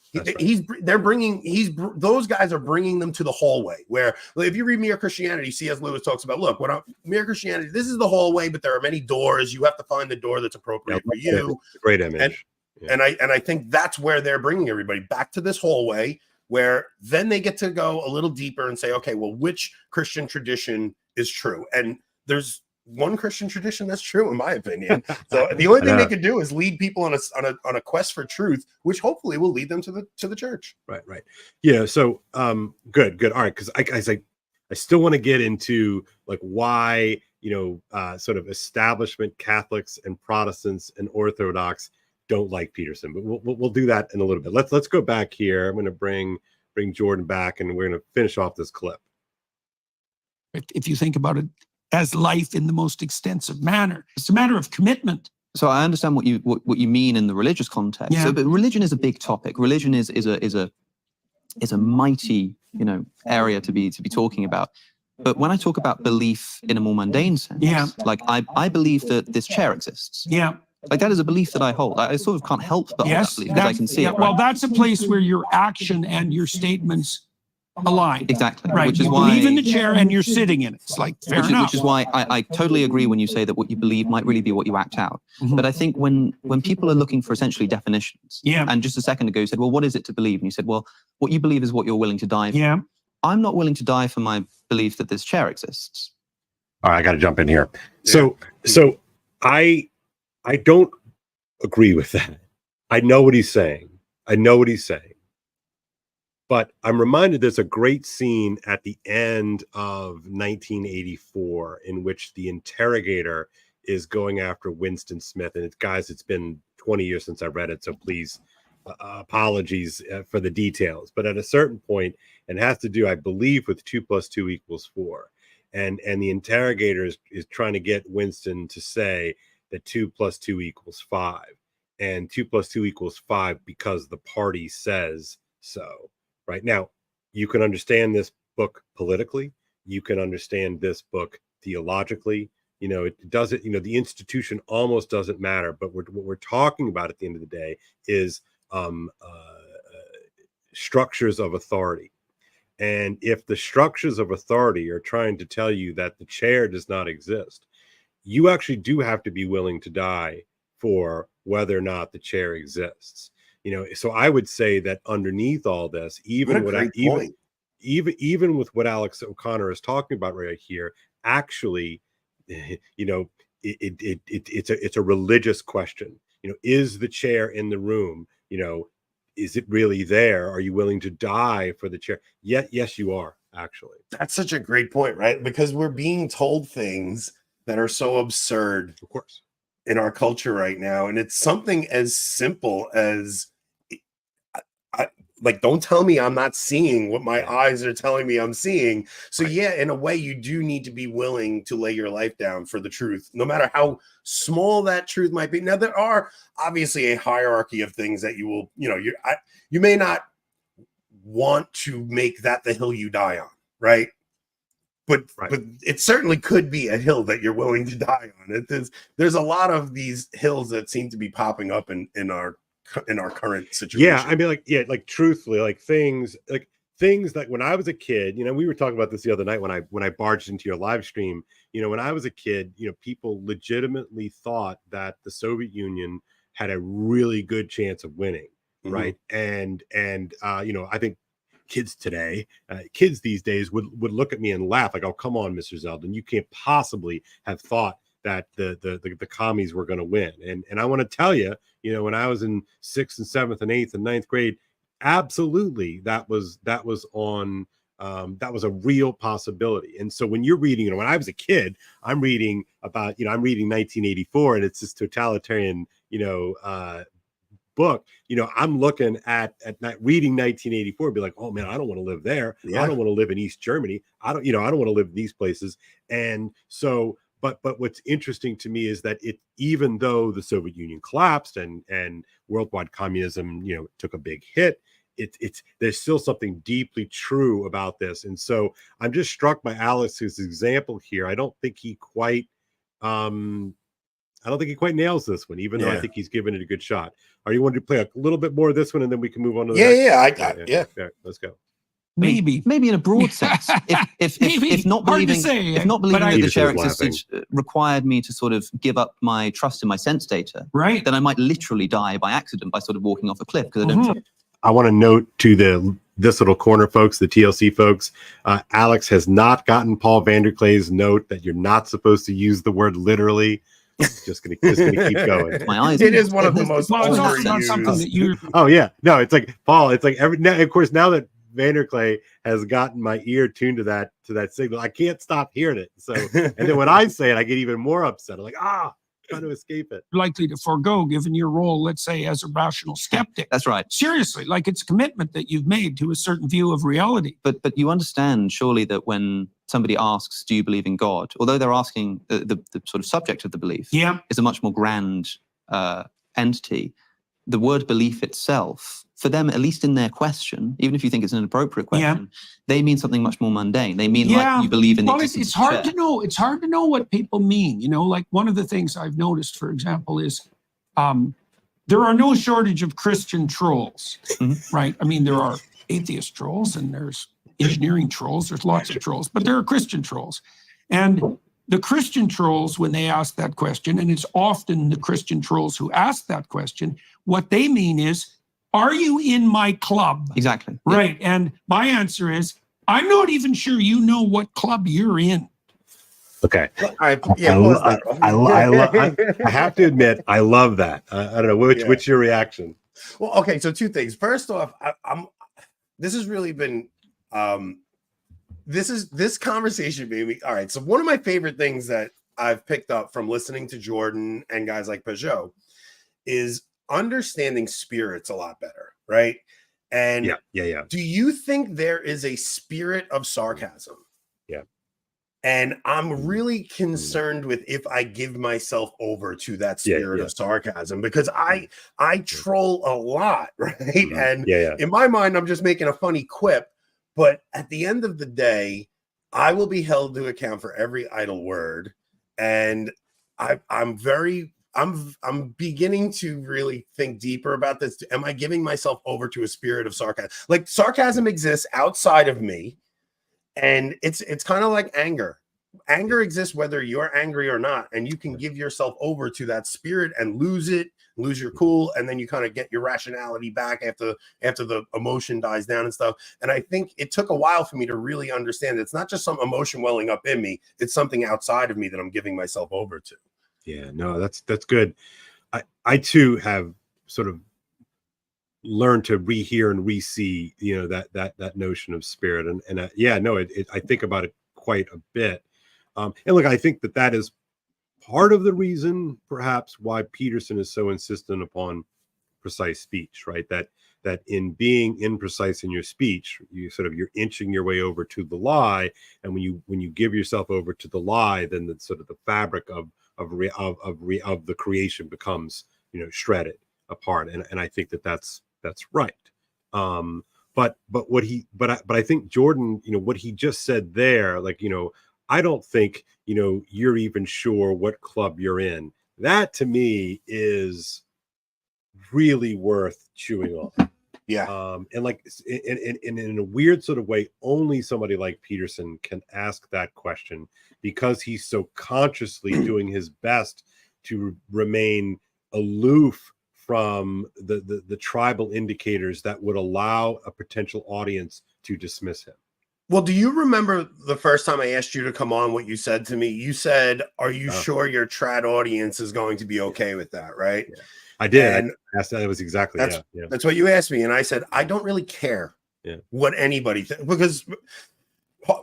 Speaker 2: Those guys are bringing them to the hallway, where if you read Mere Christianity, C.S. Lewis talks about, look, Mere Christianity, this is the hallway, but there are many doors. You have to find the door that's appropriate for you.
Speaker 1: It's a great image.
Speaker 2: And I think that's where they're bringing everybody back to this hallway, where then they get to go a little deeper and say, okay, well, which Christian tradition is true? And there's one Christian tradition that's true, in my opinion. So the only thing they can do is lead people on a quest for truth, which hopefully will lead them to the church.
Speaker 1: Right. Yeah. So good. All right, because I still want to get into like why sort of establishment Catholics and Protestants and Orthodox don't like Peterson, but we'll do that in a little bit. Let's go back here. I'm going to bring Jordan back, and we're going to finish off this clip.
Speaker 4: If you think about it as life in the most extensive manner, it's a matter of commitment.
Speaker 3: So I understand what you mean in the religious context.
Speaker 4: Yeah.
Speaker 3: So, but religion is a big topic. Religion is a mighty area to be talking about. But when I talk about belief in a more mundane sense, like I believe that this chair exists.
Speaker 4: Yeah.
Speaker 3: Like, that is a belief that I hold. I sort of can't help but hold that belief, because I can see it.
Speaker 4: Well, that's a place where your action and your statements aligned.
Speaker 3: Exactly.
Speaker 4: Right.
Speaker 3: Which is
Speaker 4: You
Speaker 3: why
Speaker 4: believe in the chair and you're sitting in it. It's like, fair enough.
Speaker 3: which is why I totally agree when you say that what you believe might really be what you act out.
Speaker 4: Mhm.
Speaker 3: But I think when people are looking for essentially definitions,
Speaker 4: Yeah.
Speaker 3: and just a second ago you said, well, what is it to believe? And you said, well, what you believe is what you're willing to die for.
Speaker 4: Yeah.
Speaker 3: I'm not willing to die for my belief that this chair exists.
Speaker 1: All right, I got to jump in here. So I don't agree with that. I know what he's saying. But I'm reminded there's a great scene at the end of 1984 in which the interrogator is going after Winston Smith. And it's, guys, it's been 20 years since I read it, so please apologies for the details. But at a certain point, and it has to do, I believe, with 2 + 2 = 4. And the interrogator is trying to get Winston to say that 2 + 2 = 5. And 2 + 2 = 5 because the party says so. Right now, you can understand this book politically. You can understand this book theologically. You know, it doesn't, you know, the institution almost doesn't matter. But what we're talking about at the end of the day is structures of authority. And if the structures of authority are trying to tell you that the chair does not exist, you actually do have to be willing to die for whether or not the chair exists. You know, so I would say that underneath all this, even with what Alex O'Connor is talking about right here, actually, you know, it's a religious question. You know, is the chair in the room? You know, is it really there? Are you willing to die for the chair? Yes, you are, actually.
Speaker 2: That's such a great point, right? Because we're being told things that are so absurd,
Speaker 1: Of course,
Speaker 2: in our culture right now. And it's something as simple as, like, don't tell me I'm not seeing what my eyes are telling me I'm seeing. So yeah, in a way, you do need to be willing to lay your life down for the truth, no matter how small that truth might be. Now, there are obviously a hierarchy of things that you will, you know, you may not want to make that the hill you die on, right? But it certainly could be a hill that you're willing to die on. There's a lot of these hills that seem to be popping up in our current situation.
Speaker 1: Yeah, I mean, like truthfully, like things that when I was a kid, you know, we were talking about this the other night when I barged into your live stream. You know, when I was a kid, you know, people legitimately thought that the Soviet Union had a really good chance of winning, right? And you know, I think kids today, kids these days would look at me and laugh like, "Oh, come on, Mr. Zeldin, you can't possibly have thought that the commies were going to win." And I want to tell you, you know, when I was in 6th and 7th and 8th and 9th grade, absolutely that was on that was a real possibility. And so when you're reading, you know, when I was a kid, I'm reading about, you know, I'm reading 1984, and it's this totalitarian, you know, book. You know, I'm looking at reading 1984, be like, oh man, I don't want to live there. I don't want to live in East Germany. I don't want to live in these places. And so, but what's interesting to me is that even though the Soviet Union collapsed and worldwide communism, you know, took a big hit, there's still something deeply true about this. And so I'm just struck by Alex's example here. I don't think he quite nails this one, even though I think he's given it a good shot. Are you wanting to play a little bit more of this one, and then we can move on to the next?
Speaker 2: Yeah.
Speaker 1: Let's go.
Speaker 4: Maybe
Speaker 3: in a broad sense. If not believing that the chair existed required me to sort of give up my trust in my sense data,
Speaker 4: right,
Speaker 3: then I might literally die by accident by sort of walking off a cliff because I don't.
Speaker 1: I want to note to this little corner folks, the TLC folks, Alex has not gotten Paul Vanderklay's note that you're not supposed to use the word literally. Just gonna keep going.
Speaker 3: My eyes.
Speaker 2: It is one of the most
Speaker 4: overused.
Speaker 1: Oh yeah, no, it's like Paul. It's like of course, now that Vanderklay has gotten my ear tuned to that signal, I can't stop hearing it. So, and then when I say it, I get even more upset. I'm like, trying to escape it.
Speaker 4: Likely to forego, given your role, let's say, as a rational skeptic.
Speaker 3: That's right.
Speaker 4: Seriously, like it's a commitment that you've made to a certain view of reality.
Speaker 3: But you understand surely that when somebody asks, "Do you believe in God?" although they're asking the sort of subject of the belief, is a much more grand entity. The word belief itself, for them, at least in their question, even if you think it's an inappropriate question, they mean something much more mundane. They mean like you believe in the existence
Speaker 4: it's hard to know. It's hard to know what people mean. You know, like one of the things I've noticed, for example, is there are no shortage of Christian trolls, right? I mean, there are atheist trolls and there's engineering trolls. There's lots of trolls, but there are Christian trolls. And the Christian trolls, when they ask that question, and it's often the Christian trolls who ask that question, what they mean is, are you in my club?
Speaker 3: Exactly.
Speaker 4: Right. Yeah. And my answer is, I'm not even sure you know what club you're in.
Speaker 1: Okay.
Speaker 2: I
Speaker 1: have to admit, I love that. I don't know what's your reaction.
Speaker 2: Well, okay. So two things. First off, this has really been, this conversation made me, all right. So one of my favorite things that I've picked up from listening to Jordan and guys like Peugeot is understanding spirits a lot better. Right. And
Speaker 1: yeah.
Speaker 2: Do you think there is a spirit of sarcasm?
Speaker 1: Yeah.
Speaker 2: And I'm really concerned with if I give myself over to that spirit of sarcasm, because I troll a lot, right? And in my mind, I'm just making a funny quip. But at the end of the day, I will be held to account for every idle word. And I'm beginning to really think deeper about this. Am I giving myself over to a spirit of sarcasm? Like, sarcasm exists outside of me. And it's kind of like anger. Anger exists whether you're angry or not, and you can give yourself over to that spirit and lose your cool, and then you kind of get your rationality back after the emotion dies down and stuff. And I think it took a while for me to really understand it's not just some emotion welling up in me; it's something outside of me that I'm giving myself over to.
Speaker 1: Yeah, no, that's good. I too have sort of learn to rehear and re-see, that notion of spirit, and I think about it quite a bit, and look, I think that is part of the reason, perhaps, why Peterson is so insistent upon precise speech, right? That in being imprecise in your speech, you're inching your way over to the lie, and when you give yourself over to the lie, then the sort of the fabric of the creation becomes shredded apart, and I think that's right. But I think Jordan, what he just said there, like, I don't think, you're even sure what club you're in. That to me is really worth chewing on.
Speaker 2: Yeah.
Speaker 1: And like, in a weird sort of way, only somebody like Peterson can ask that question, because he's so consciously doing his best to remain aloof from the tribal indicators that would allow a potential audience to dismiss him.
Speaker 2: Well, do you remember the first time I asked you to come on, what you said to me? You said, are you sure your trad audience is going to be okay with that, right?
Speaker 1: Yeah. I did.
Speaker 2: And
Speaker 1: I asked that was exactly
Speaker 2: that's what you asked me. And I said, I don't really care what anybody thinks, because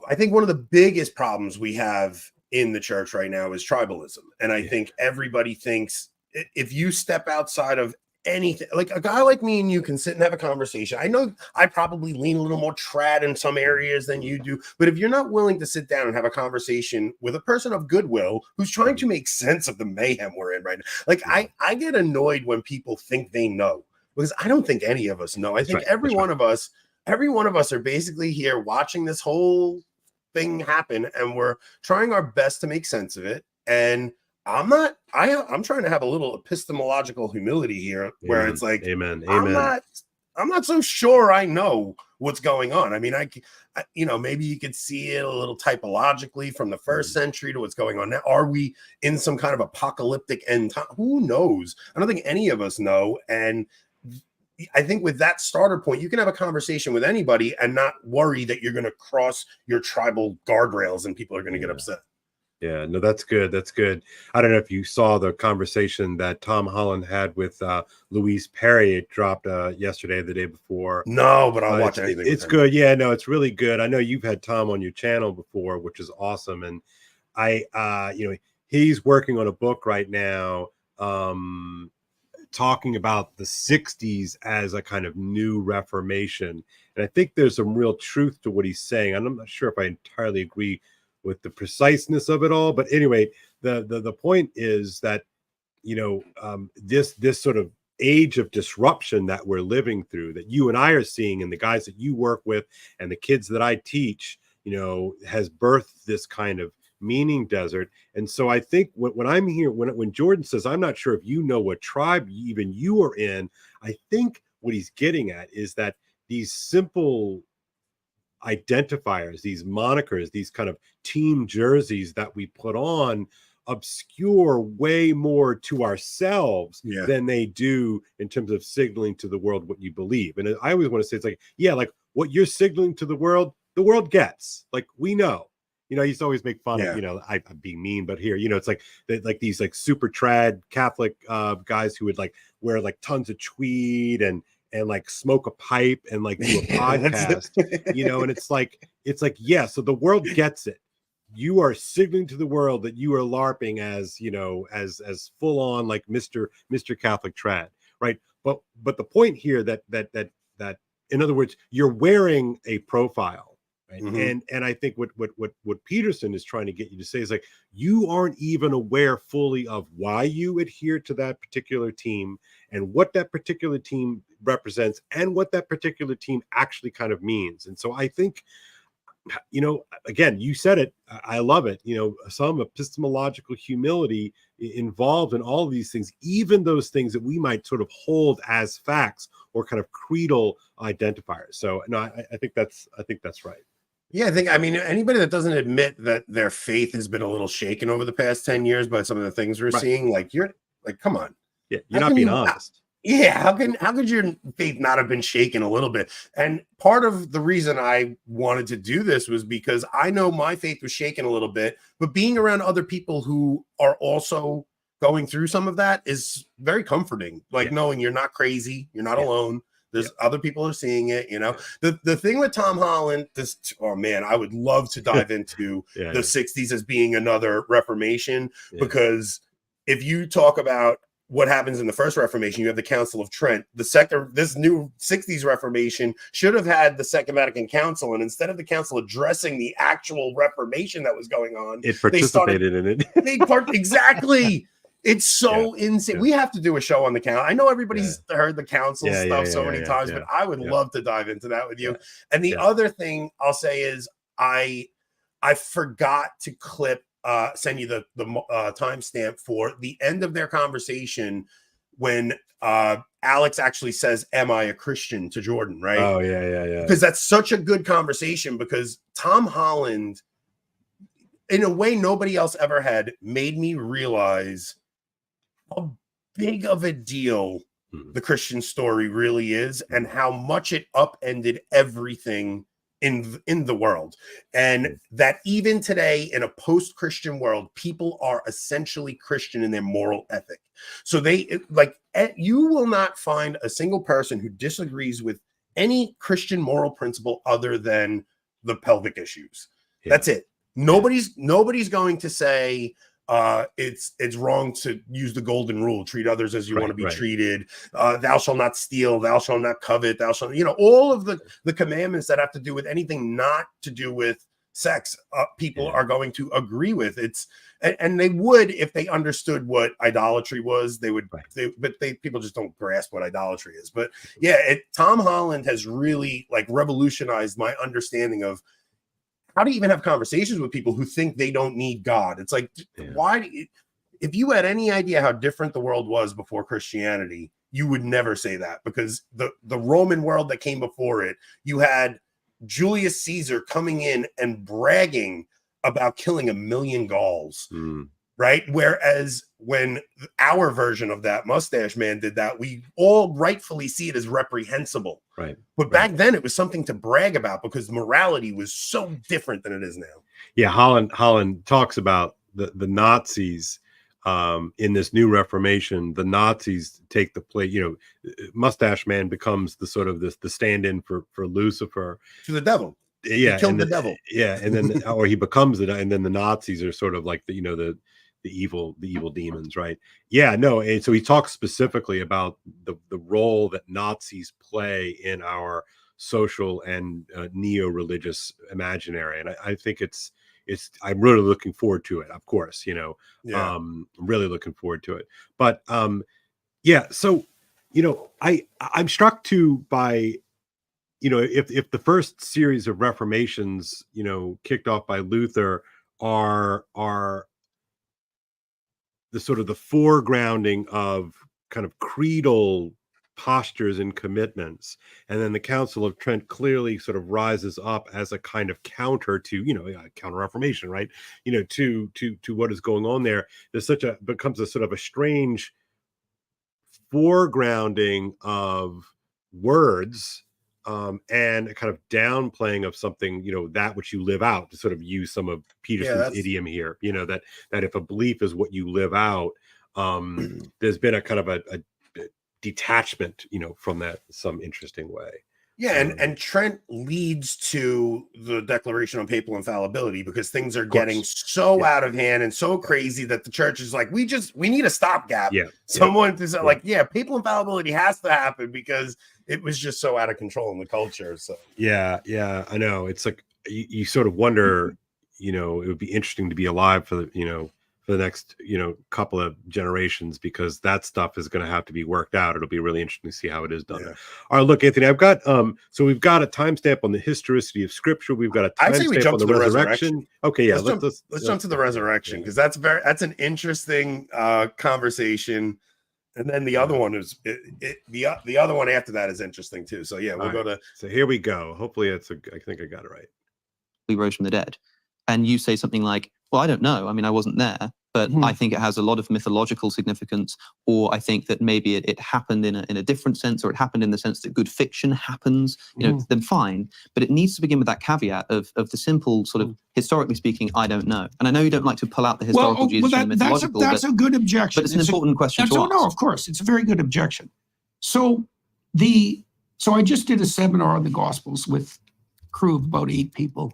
Speaker 2: I think one of the biggest problems we have in the church right now is tribalism. And I think everybody thinks if you step outside of anything, like a guy like me and you can sit and have a conversation. I know I probably lean a little more trad in some areas than you do, but if you're not willing to sit down and have a conversation with a person of goodwill who's trying to make sense of the mayhem we're in right now, like I get annoyed when people think they know, because I don't think any of us know. I think every one of us are basically here watching this whole thing happen, and we're trying our best to make sense of it. And I'm trying to have a little epistemological humility here, where it's like,
Speaker 1: amen.
Speaker 2: I'm not so sure I know what's going on. I mean, I maybe you could see it a little typologically from the first century to what's going on now. Are we in some kind of apocalyptic end time? Who knows? I don't think any of us know. And I think with that starter point, you can have a conversation with anybody and not worry that you're going to cross your tribal guardrails and people are going to get upset.
Speaker 1: Yeah, no, that's good. That's good. I don't know if you saw the conversation that Tom Holland had with Louise Perry. It dropped yesterday, the day before.
Speaker 2: No, but I'll watch anything.
Speaker 1: It's good. Yeah, no, it's really good. I know you've had Tom on your channel before, which is awesome. And he's working on a book right now, talking about the 60s as a kind of new Reformation. And I think there's some real truth to what he's saying. And I'm not sure if I entirely agree with the preciseness of it all, but anyway, the point is that this sort of age of disruption that we're living through, that you and I are seeing, and the guys that you work with and the kids that I teach, has birthed this kind of meaning desert. And so I think when I'm here, when Jordan says, I'm not sure if you know what tribe even you are in, I think what he's getting at is that these simple identifiers, these monikers, these kind of team jerseys that we put on obscure way more to ourselves than they do in terms of signaling to the world what you believe. And I always want to say, it's like, yeah, like what you're signaling to the world gets. Like, we know. You know, I used to always make fun of, you know, I'm being mean, but here, you know, it's like these like super trad Catholic guys who would like wear like tons of tweed and like smoke a pipe and like do a podcast, you know, and it's like, yeah, so the world gets it. You are signaling to the world that you are LARPing as, you know, as full on like Mr. Catholic trad, right? But the point here that in other words, you're wearing a profile, right? And I think what Peterson is trying to get you to say is like, you aren't even aware fully of why you adhere to that particular team and what that particular team represents and what that particular team actually kind of means. And so I think, you know, again, you said it, I love it, you know, some epistemological humility involved in all of these things, even those things that we might sort of hold as facts or kind of creedal identifiers. So no, I think that's right.
Speaker 2: Yeah, I mean, anybody that doesn't admit that their faith has been a little shaken over the past 10 years by some of the things we're seeing, like, you're like, come on.
Speaker 1: Yeah, you're not being honest.
Speaker 2: Yeah, how could your faith not have been shaken a little bit? And part of the reason I wanted to do this was because I know my faith was shaken a little bit, but being around other people who are also going through some of that is very comforting. Like knowing you're not crazy, you're not alone. There's other people are seeing it, you know. The thing with Tom Holland, oh man, I would love to dive into the 60s as being another Reformation, because if you talk about what happens in the first Reformation, you have the Council of Trent. This new 60s Reformation should have had the Second Vatican Council, and instead of the council addressing the actual Reformation that was going on,
Speaker 1: it participated in it.
Speaker 2: Exactly. It's so insane. We have to do a show on the council. I know everybody's heard the council stuff so many times, but I would love to dive into that with you. And the other thing I'll say is I forgot to send you the timestamp for the end of their conversation when Alex actually says, "Am I a Christian?" to Jordan, right?
Speaker 1: Oh yeah.
Speaker 2: Because that's such a good conversation, because Tom Holland, in a way nobody else ever had, made me realize how big of a deal the Christian story really is and how much it upended everything in the world. And that even today, in a post-Christian world, people are essentially Christian in their moral ethic. So you will not find a single person who disagrees with any Christian moral principle other than the pelvic issues. That's it. Nobody's going to say it's wrong to use the golden rule, treat others as you want to be treated, thou shalt not steal, thou shalt not covet, thou shalt, you know, all of the commandments that have to do with anything not to do with sex, people are going to agree with. And they would if they understood what idolatry was. They would, but people just don't grasp what idolatry is. But Tom Holland has really like revolutionized my understanding of how to even have conversations with people who think they don't need God. It's like, if you had any idea how different the world was before Christianity, you would never say that, because the Roman world that came before it, you had Julius Caesar coming in and bragging about killing 1 million Gauls, right? Whereas when our version of that, Mustache Man, did that, we all rightfully see it as reprehensible.
Speaker 1: Right.
Speaker 2: But back then it was something to brag about because morality was so different than it is now.
Speaker 1: Yeah, Holland talks about the Nazis in this new Reformation. The Nazis take the place. You know, Mustache Man becomes the sort of the stand-in for Lucifer,
Speaker 2: to the devil.
Speaker 1: Yeah,
Speaker 2: he killed the devil.
Speaker 1: Yeah, and then or he becomes it, and then the Nazis are sort of like the evil demons, right? Yeah, no, and so he talks specifically about the role that Nazis play in our social and neo-religious imaginary, and I think it's I'm really looking forward to it. Of course, you know, I'm really looking forward to it. But yeah, so you know, I'm struck too by, you know, if the first series of reformations, you know, kicked off by Luther are the sort of the foregrounding of kind of creedal postures and commitments. And then the Council of Trent clearly sort of rises up as a kind of counter to, counter Reformation, right? To what is going on there. There's becomes a sort of a strange foregrounding of words, and a kind of downplaying of something, that which you live out, to sort of use some of Peterson's idiom here, that if a belief is what you live out, there's been a kind of a detachment, from that in some interesting way.
Speaker 2: Yeah, and Trent leads to the Declaration on Papal Infallibility, because things are getting so out of hand and so crazy that the church is like, we need a stopgap.
Speaker 1: Yeah,
Speaker 2: someone is like, papal infallibility has to happen because it was just so out of control in the culture. So
Speaker 1: yeah, I know. It's like you sort of wonder, it would be interesting to be alive for the next, couple of generations, because that stuff is going to have to be worked out. It'll be really interesting to see how it is done. Yeah. All right, look, Anthony, I've got, so we've got a timestamp on the historicity of Scripture. We've got a timestamp on the resurrection. Okay, yeah,
Speaker 2: let's jump to the resurrection, because that's an interesting conversation. And then the other one is the other one after that is interesting too. So yeah, we'll go to.
Speaker 1: So here we go. Hopefully, I think I got it right.
Speaker 3: We rose from the dead, and you say something like, well, I don't know. I mean, I wasn't there, but I think it has a lot of mythological significance, or I think that maybe it happened in a different sense, or it happened in the sense that good fiction happens, then fine. But it needs to begin with that caveat of the simple sort of, historically speaking, I don't know. And I know you don't like to pull out the historical Jesus from the mythological.
Speaker 4: That's a good objection.
Speaker 3: But it's an important question to ask.
Speaker 4: No, of course. It's a very good objection. So I just did a seminar on the Gospels with a crew of about 8 people,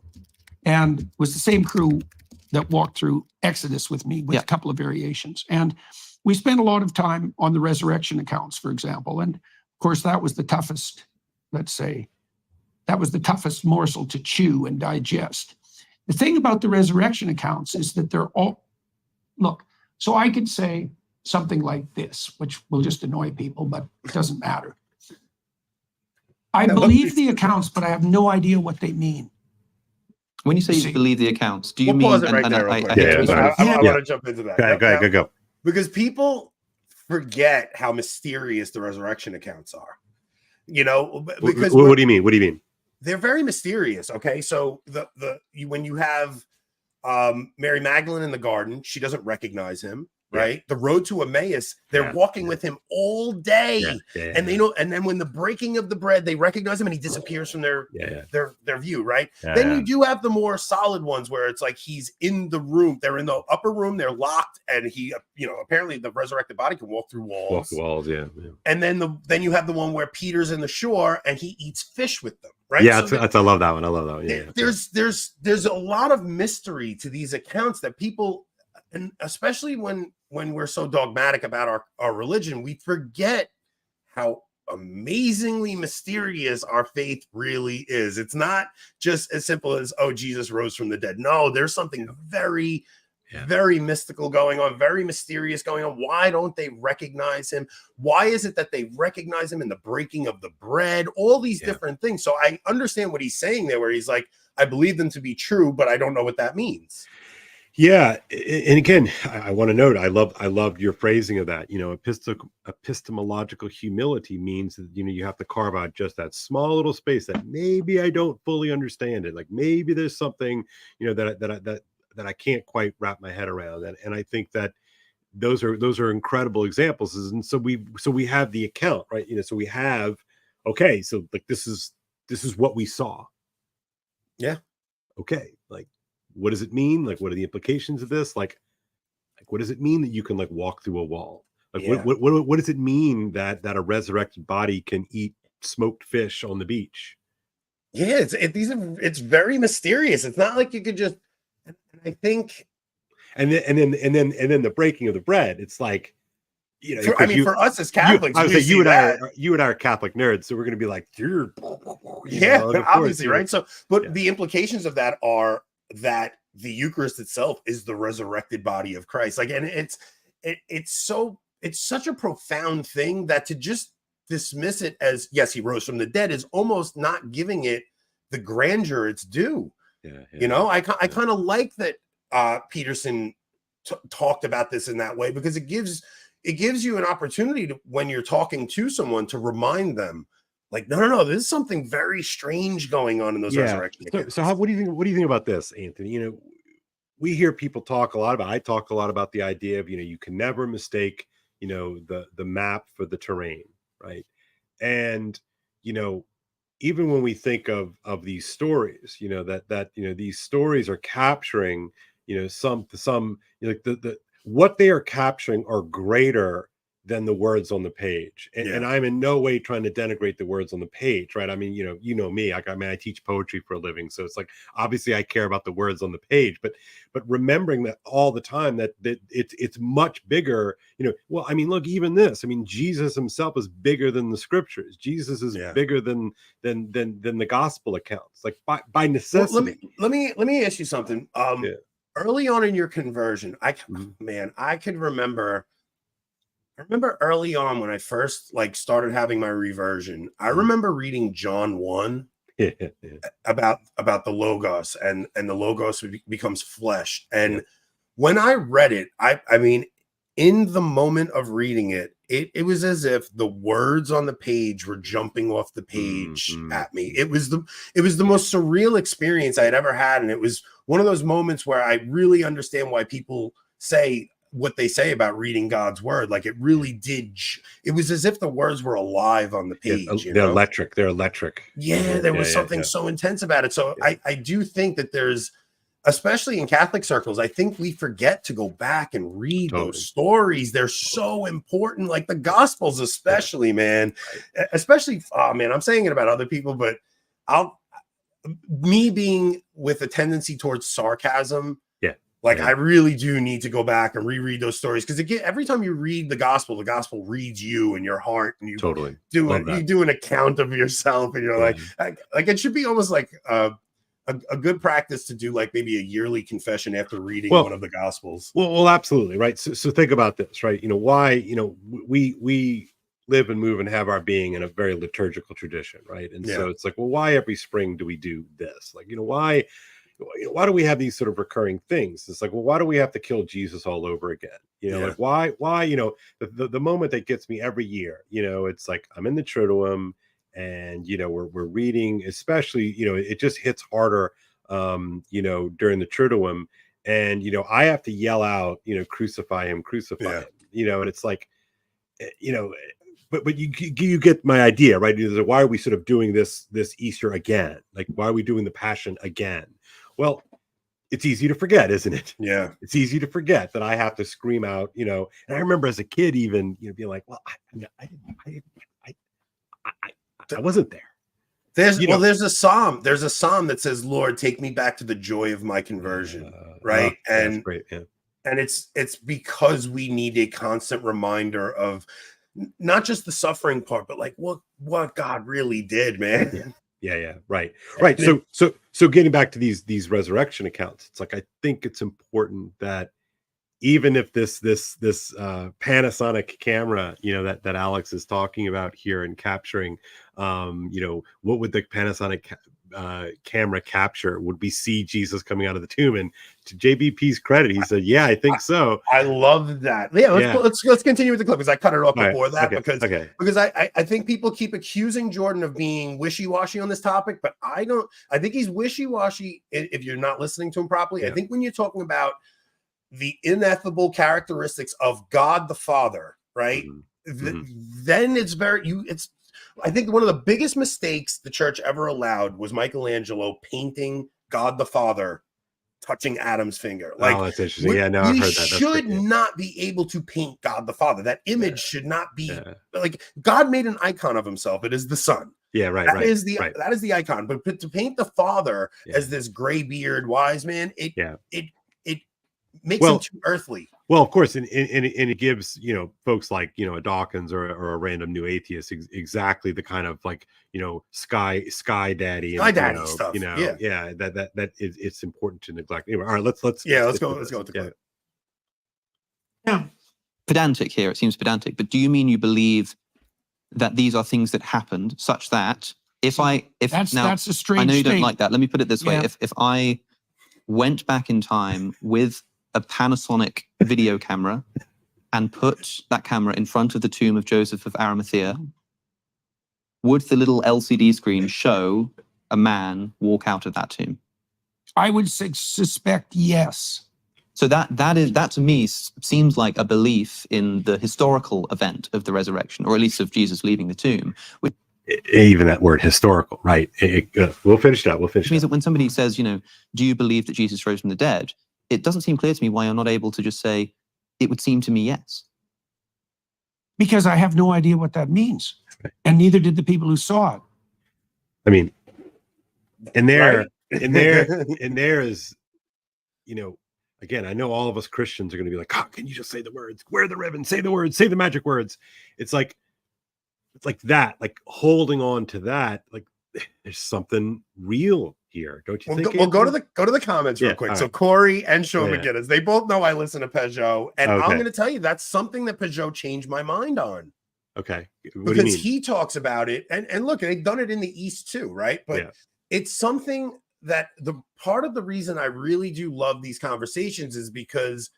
Speaker 4: and it was the same crew that walked through Exodus with me, with a couple of variations. And we spent a lot of time on the resurrection accounts, for example. And of course, that was the toughest, morsel to chew and digest. The thing about the resurrection accounts is that they're all, so I could say something like this, which will just annoy people, but it doesn't matter. I believe the accounts, but I have no idea what they mean.
Speaker 3: When you say you believe the accounts, do you mean?
Speaker 2: Pause it right there. I want to jump into that.
Speaker 1: Go.
Speaker 2: Because people forget how mysterious the resurrection accounts are. Because
Speaker 1: what do you mean? What do you mean?
Speaker 2: They're very mysterious. Okay, so when you have Mary Magdalene in the garden, she doesn't recognize him. Right, the road to Emmaus, they're walking with him all day, and they know. And then when the breaking of the bread, they recognize him, and he disappears from their view. Right. Then you do have the more solid ones where it's like he's in the room. They're in the upper room. They're locked, and he, apparently the resurrected body can walk through walls.
Speaker 1: Walk through walls, yeah.
Speaker 2: And then you have the one where Peter's in the shore and he eats fish with them. Right.
Speaker 1: Yeah, so I love that one. Yeah.
Speaker 2: There's a lot of mystery to these accounts that people. And especially when we're so dogmatic about our religion, we forget how amazingly mysterious our faith really is. It's not just as simple as, oh, Jesus rose from the dead. No, there's something very, very mystical going on, very mysterious going on. Why don't they recognize him? Why is it that they recognize him in the breaking of the bread? All these different things. So I understand what he's saying there, where he's like, I believe them to be true, but I don't know what that means.
Speaker 1: Yeah, and again, I want to note, I love your phrasing of that. Epistemological humility means that you have to carve out just that small little space that maybe I don't fully understand it. Like maybe there's something that I can't quite wrap my head around. And I think that those are incredible examples. And so we have the account, right? So we have so like this is what we saw.
Speaker 2: Yeah.
Speaker 1: Okay, like. What does it mean? Like, what are the implications of this? Like what does it mean that you can walk through a wall? Like, what does it mean that a resurrected body can eat smoked fish on the beach?
Speaker 2: Yeah, it's very mysterious. It's not like you could just. I think. And then
Speaker 1: the breaking of the bread. It's like,
Speaker 2: for us as Catholics,
Speaker 1: I would say you and I are Catholic nerds, so we're going to be like,
Speaker 2: obviously, right? So, but the implications of that are that the Eucharist itself is the resurrected body of Christ. And it's such a profound thing that to just dismiss it as, yes, he rose from the dead is almost not giving it the grandeur it's due. I kind of like that Peterson talked about this in that way, because it gives it gives you an opportunity to, when you're talking to someone, to remind them, like, no, there's something very strange going on in those resurrection accounts.
Speaker 1: So what do you think about this, Anthony? You know, we hear people talk a lot about, I talk a lot about the idea of, you know, you can never mistake, you know, the map for the terrain, right? And, you know, even when we think of these stories, you know, that you know, these stories are capturing, you know, some you know, like the what they are capturing are greater than the words on the page. And I'm in no way trying to denigrate the words on the page, right? I mean, you know me. I teach poetry for a living, so it's like, obviously I care about the words on the page, but remembering that all the time, that it's much bigger. You know, well, I mean, look, even this. I mean, Jesus himself is bigger than the scriptures. Jesus is bigger than the gospel accounts, like by necessity.
Speaker 2: Well, let me ask you something. Early on in your conversion, I remember early on when I first like started having my reversion, I remember reading John 1 about the Logos, and the Logos becomes flesh. And when I read it, I mean, in the moment of reading it, it was as if the words on the page were jumping off the page at me. It was the most surreal experience I had ever had. And it was one of those moments where I really understand why people say what they say about reading God's word. Like, it really did. It was as if the words were alive on the page.
Speaker 1: They're electric. They're electric.
Speaker 2: Yeah, there was something so intense about it. So I do think that there's, especially in Catholic circles, I think we forget to go back and read those stories. They're so important, like the Gospels, especially, man. Especially, oh man, I'm saying it about other people, but me being with a tendency towards sarcasm, I really do need to go back and reread those stories, because again, every time you read the gospel reads you and your heart, and you do an account of yourself, and you're like it should be almost like a good practice to do, like maybe a yearly confession after reading one of the gospels.
Speaker 1: Well, absolutely, right. So think about this, right? You know, why, you know, we live and move and have our being in a very liturgical tradition, right? And so it's like, well, why every spring do we do this? Like, you know, why do we have these sort of recurring things? It's like, well, why do we have to kill Jesus all over again? You know, like why, you know, the moment that gets me every year, you know, it's like, I'm in the Triduum, and, you know, we're reading, especially, you know, it just hits harder, you know, during the Triduum, and, you know, I have to yell out, you know, crucify him, you know, and it's like, you know, but you get my idea, right? Why are we sort of doing this Easter again? Like, why are we doing the Passion again? Well, it's easy to forget, isn't it?
Speaker 2: Yeah.
Speaker 1: It's easy to forget that I have to scream out, you know. And I remember as a kid, even, you know, being like, well, I wasn't there.
Speaker 2: There's a psalm that says, Lord, take me back to the joy of my conversion. Right. And
Speaker 1: that's great. Yeah.
Speaker 2: And it's because we need a constant reminder of not just the suffering part, but like what God really did, man.
Speaker 1: Yeah. Right. So getting back to these resurrection accounts, it's like, I think it's important that even if this Panasonic camera, you know, that Alex is talking about here and capturing, you know, what would the Panasonic camera capture? Would we see Jesus coming out of the tomb? And to JBP's credit, he said, yeah, I think so.
Speaker 2: I love that. Let's continue with the clip, because I cut it off before that. Because I think people keep accusing Jordan of being wishy-washy on this topic, but I think he's wishy-washy if you're not listening to him properly. I think when you're talking about the ineffable characteristics of God the Father, right? Then it's I think one of the biggest mistakes the church ever allowed was Michelangelo painting God the Father touching Adam's finger. Like,
Speaker 1: oh, that's interesting. Yeah, no, I've heard that.
Speaker 2: Should not be able to paint God the Father. That image should not be like, God made an icon of himself. It is the Son.
Speaker 1: Yeah, right.
Speaker 2: That is the icon. But to paint the Father as this gray beard wise man, it makes him too earthly.
Speaker 1: Well, of course, and it gives, you know, folks like, you know, a Dawkins or a random new atheist exactly the kind of, like, you know, sky daddy
Speaker 2: stuff.
Speaker 1: You know, that it's important to neglect. Anyway, all right, let's go with the clip.
Speaker 4: Yeah.
Speaker 3: Pedantic here. It seems pedantic, but do you mean you believe that these are things that happened, such that that's
Speaker 4: a strange
Speaker 3: I know you don't
Speaker 4: thing.
Speaker 3: like that. Let me put it this way: if I went back in time with a Panasonic video camera and put that camera in front of the tomb of Joseph of Arimathea, would the little LCD screen show a man walk out of that tomb?
Speaker 4: I would suspect yes.
Speaker 3: So that to me seems like a belief in the historical event of the resurrection, or at least of Jesus leaving the tomb.
Speaker 1: Even that word historical, right? We'll finish that.
Speaker 3: Which means that when somebody says, do you believe that Jesus rose from the dead? It doesn't seem clear to me why you're not able to just say, it would seem to me yes.
Speaker 4: Because I have no idea what that means.
Speaker 1: Right.
Speaker 4: And neither did the people who saw it.
Speaker 1: I mean, and there
Speaker 2: Right?
Speaker 1: is, again, I know all of us Christians are going to be like, oh, can you just say the words? Wear the ribbon, say the words, say the magic words. It's like that, like holding on to that, like there's something real here, don't you think?
Speaker 2: We'll go to the comments real quick. So
Speaker 1: right.
Speaker 2: Corey and Sean
Speaker 1: Yeah.
Speaker 2: McGinnis, they both know I listen to Peugeot, and
Speaker 1: Okay.
Speaker 2: I'm going to tell you that's something that Peugeot changed my mind on.
Speaker 1: Okay. What
Speaker 2: Because
Speaker 1: do you mean?
Speaker 2: he talks about it, and look, they've done it in the East too, right? But
Speaker 1: Yeah.
Speaker 2: it's something that the part of the reason I really do love these conversations is because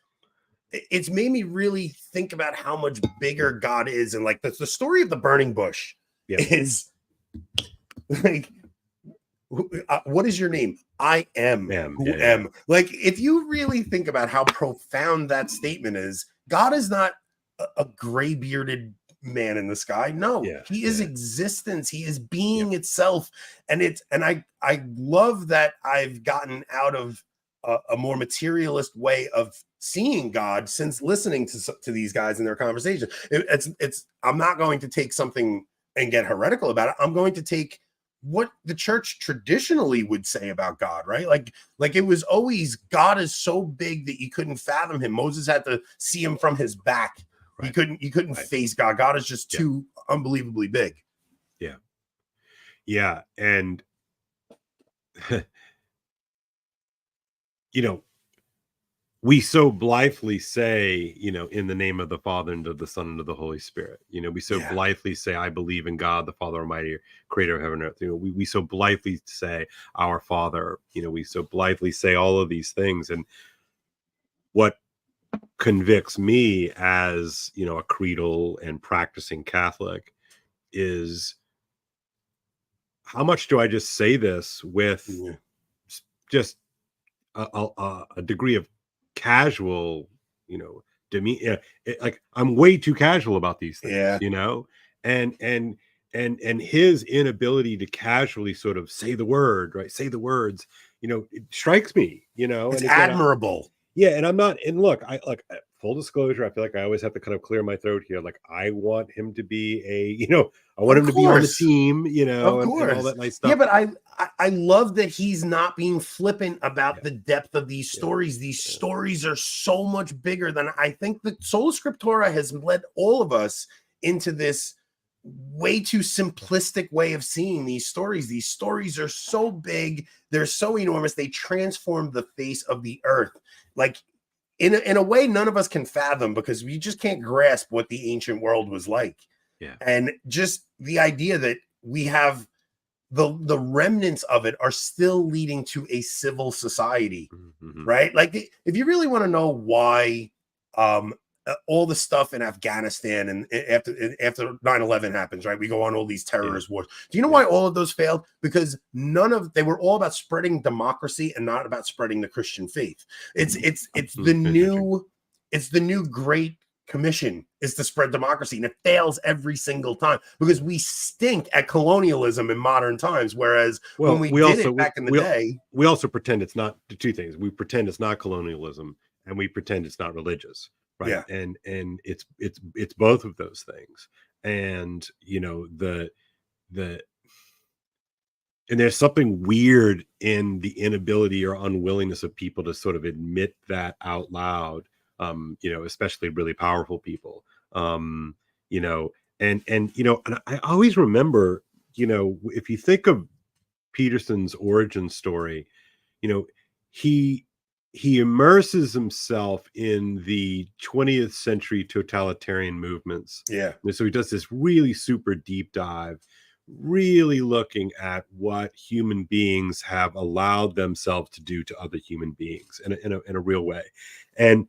Speaker 2: it's made me really think about how much bigger God is. And like the story of the burning bush is like, what is your name? I am who am. Like, if you really think about how profound that statement is, God is not a gray bearded man in the sky. No, he is existence. He is being itself. And I love that I've gotten out of a more materialist way of seeing God since listening to these guys in their conversation. I'm not going to take something and get heretical about it. I'm going to take what the church traditionally would say about God, right? Like it was always, God is so big that you couldn't fathom him. Moses had to see him from his back. Right. You couldn't face God. God is just too unbelievably big.
Speaker 1: Yeah. Yeah. And we so blithely say, in the name of the Father and of the Son and of the Holy Spirit, we so blithely say, I believe in God, the Father Almighty, creator of heaven and earth. We so blithely say our Father, we so blithely say all of these things. And what convicts me as, a creedal and practicing Catholic is, how much do I just say this with just a degree of casual, demeanor? Like, I'm way too casual about these things, and his inability to casually sort of say the word, right? Say the words, it strikes me,
Speaker 2: it's admirable.
Speaker 1: And I'm not, and look, full disclosure, I feel like I always have to kind of clear my throat here. Like, I want him to be I want him to be on the team, and all that nice stuff.
Speaker 2: Yeah, but I love that he's not being flippant about the depth of these stories. These stories are so much bigger than I think the Sola Scriptura has led all of us into this way too simplistic way of seeing these stories. These stories are so big, they're so enormous, they transform the face of the earth. Like, in a way none of us can fathom, because we just can't grasp what the ancient world was like. And just the idea that we have the remnants of it are still leading to a civil society, right? Like, if you really want to know why all the stuff in Afghanistan and after 9/11 happens, right? We go on all these terrorist wars. Do you know why all of those failed? Because they were all about spreading democracy and not about spreading the Christian faith. It's the new Great Commission is to spread democracy, and it fails every single time because we stink at colonialism in modern times. Whereas when we did it back in the day,
Speaker 1: we also pretend it's not two things. We pretend it's not colonialism, and we pretend it's not religious. Right.
Speaker 2: Yeah.
Speaker 1: And it's both of those things. And, and there's something weird in the inability or unwillingness of people to sort of admit that out loud, especially really powerful people, and I always remember, if you think of Peterson's origin story, he immerses himself in the 20th century totalitarian movements.
Speaker 2: Yeah.
Speaker 1: And so he does this really super deep dive, really looking at what human beings have allowed themselves to do to other human beings in a real way. And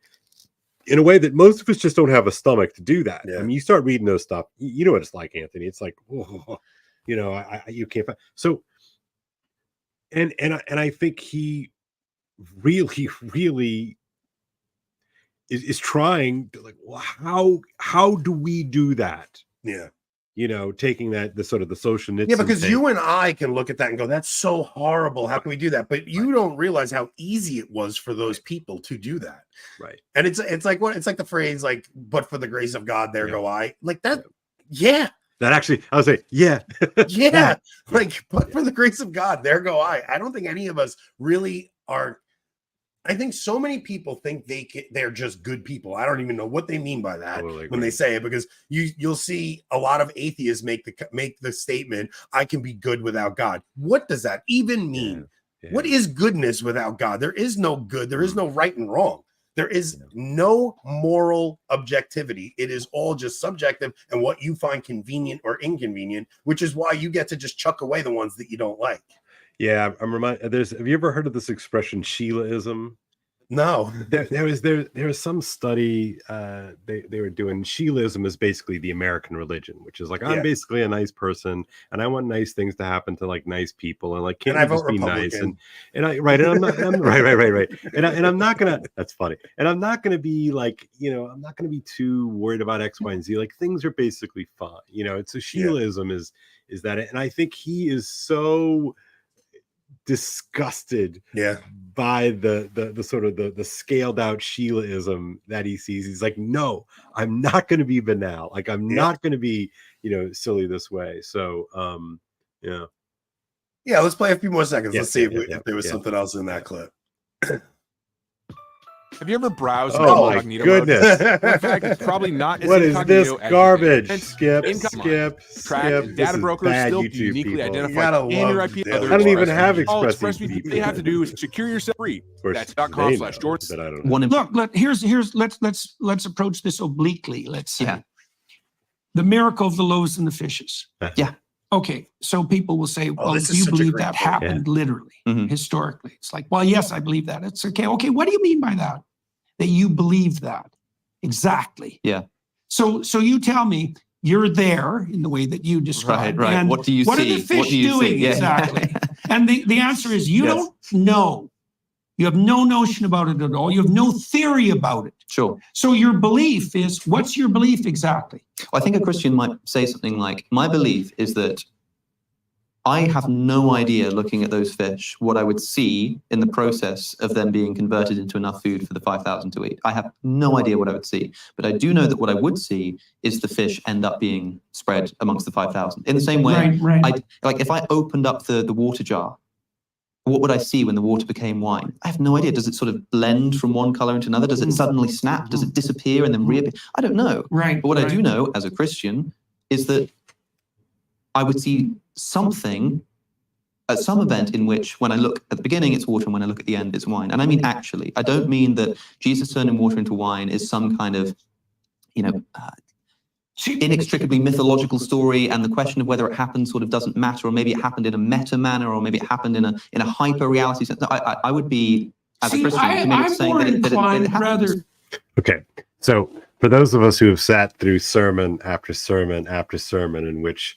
Speaker 1: in a way that most of us just don't have a stomach to do that.
Speaker 2: Yeah.
Speaker 1: I mean, you start reading those stuff, you know what it's like, Anthony. It's like, whoa, you know, you can't find. So, and I think he really is trying to, like, well, how do we do that?
Speaker 2: Yeah.
Speaker 1: You know, taking that the sort of the social
Speaker 2: Yeah, because you and I can look at that and go, that's so horrible. How can we do that? But you don't realize how easy it was for those people to do that.
Speaker 1: Right.
Speaker 2: And it's like what it's like the phrase, like, but for the grace of God, there go I. Like that,
Speaker 1: That actually, I would say, yeah.
Speaker 2: Like, but for the grace of God, there go I. I don't think any of us really are. I think so many people think they're just good people. I don't even know what they mean by that
Speaker 1: Totally
Speaker 2: when they say it, because you'll see a lot of atheists make the statement, I can be good without God. What does that even mean?
Speaker 1: Yeah.
Speaker 2: What is goodness without God? There is no good. There is no right and wrong. There is no moral objectivity. It is all just subjective and what you find convenient or inconvenient, which is why you get to just chuck away the ones that you don't like.
Speaker 1: Yeah, I'm reminded. Have you ever heard of this expression, Sheilaism?
Speaker 2: No.
Speaker 1: There was some study they were doing. Sheilaism is basically the American religion, which is like, I'm basically a nice person and I want nice things to happen to like nice people, and like, can't you just be nice? And I right, and I'm not right. And I'm not gonna, that's funny. And I'm not gonna be like, you know, I'm not gonna be too worried about X, Y, and Z. Like, things are basically fine. You know, it's a Sheilaism is that it? And I think he is so disgusted by the sort of the scaled out Sheilaism that he sees. He's like, no, I'm not going to be banal. Like, I'm not going to be, you know, silly this way. So
Speaker 2: let's play a few more seconds. Let's see if there was something else in that clip.
Speaker 5: Have you ever browsed?
Speaker 1: Oh my goodness!
Speaker 5: Well, in fact, it's probably not as
Speaker 1: what is this garbage? Skip.
Speaker 5: Data brokers still uniquely identify in your IP.
Speaker 1: I don't even have ExpressVPN.
Speaker 5: They have to do is secure yourself free. That's .com/Jordan.
Speaker 4: Look. Here's let's approach this obliquely. Let's say the miracle of the loaves and the fishes.
Speaker 3: Yeah.
Speaker 4: Okay, so people will say, well, do you believe that happened literally, historically? It's like, well, yes, I believe that. It's okay. Okay, what do you mean by that? That you believe that? Exactly.
Speaker 3: Yeah.
Speaker 4: So you tell me you're there in the way that you described.
Speaker 3: Right.
Speaker 4: And
Speaker 3: what do you see?
Speaker 4: What are the fish doing exactly? And the answer is you don't know. You have no notion about it at all. You have no theory about it.
Speaker 3: Sure.
Speaker 4: So your belief is, what's your belief exactly?
Speaker 3: Well, I think a Christian might say something like, my belief is that I have no idea, looking at those fish, what I would see in the process of them being converted into enough food for the 5,000 to eat. I have no idea what I would see. But I do know that what I would see is the fish end up being spread amongst the 5,000. In the same way, like if I opened up the water jar, what would I see when the water became wine? I have no idea. Does it sort of blend from one color into another? Does it suddenly snap? Does it disappear and then reappear? I don't know. But what I do know as a Christian is that I would see something at some event in which, when I look at the beginning, it's water, and when I look at the end, it's wine. And I mean, actually, I don't mean that Jesus turning water into wine is some kind of, inextricably mythological story, and the question of whether it happened sort of doesn't matter, or maybe it happened in a meta manner, or maybe it happened in a hyper reality sense. No, I would be, as a Christian, committed to saying that it happens.
Speaker 1: Okay, so for those of us who have sat through sermon after sermon after sermon, in which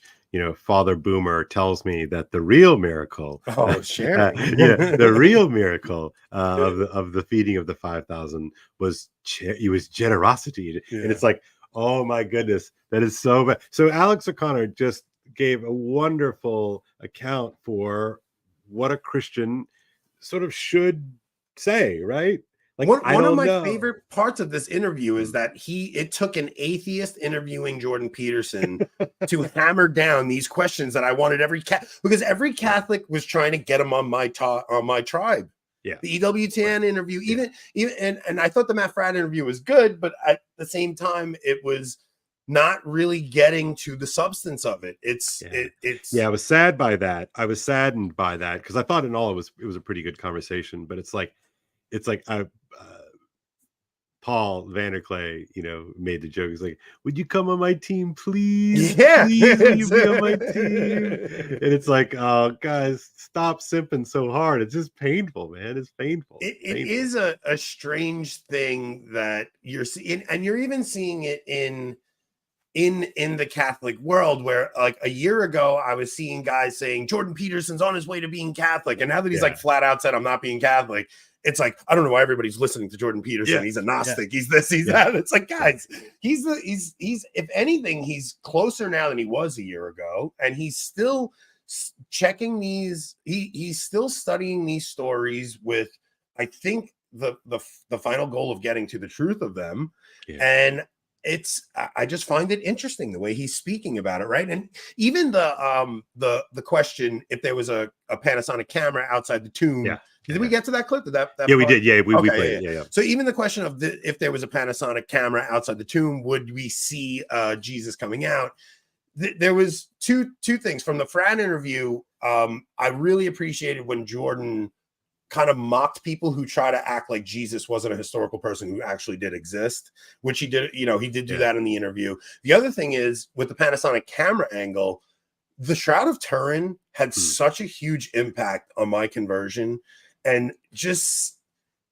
Speaker 1: Father Boomer tells me that the real miracle, the real miracle of the feeding of the 5,000 was generosity, and it's like, oh my goodness, that is so bad. So Alex O'Connor just gave a wonderful account for what a Christian sort of should say, right? Like,
Speaker 2: one of my favorite parts of this interview is that it took an atheist interviewing Jordan Peterson to hammer down these questions that I wanted because every Catholic was trying to get him on my tribe.
Speaker 1: Yeah.
Speaker 2: The EWTN interview, even and I thought the Matt Fradd interview was good, but at the same time, it was not really getting to the substance of it. I was sad by that. I was saddened by that because I thought in all it was a pretty good conversation, but it's like
Speaker 1: Paul Vanderklay, made the joke. He's like, "Would you come on my team, please?
Speaker 2: Yeah.
Speaker 1: Please, will you be on my team?" And it's like, oh, guys, stop simping so hard. It's just painful, man. It's painful.
Speaker 2: It
Speaker 1: Painful.
Speaker 2: is a strange thing that you're seeing, and you're even seeing it in the Catholic world, where like a year ago I was seeing guys saying Jordan Peterson's on his way to being Catholic, and now that he's like flat out said I'm not being Catholic, it's like I don't know why everybody's listening to Jordan Peterson. He's a Gnostic. He's this. He's that. It's like, guys, he's if anything, he's closer now than he was a year ago, and he's still checking these. He's still studying these stories with, I think, the final goal of getting to the truth of them, and I just find it interesting the way he's speaking about it, right? And even the question if there was a Panasonic camera outside the tomb. Did we get to that clip? Did that
Speaker 1: we did. Yeah, we played it. Yeah.
Speaker 2: So even the question of if there was a Panasonic camera outside the tomb, would we see Jesus coming out? There was two things from the Fran interview. I really appreciated when Jordan kind of mocked people who try to act like Jesus wasn't a historical person who actually did exist, which he did. He did do that in the interview. The other thing is with the Panasonic camera angle, the Shroud of Turin had such a huge impact on my conversion. And just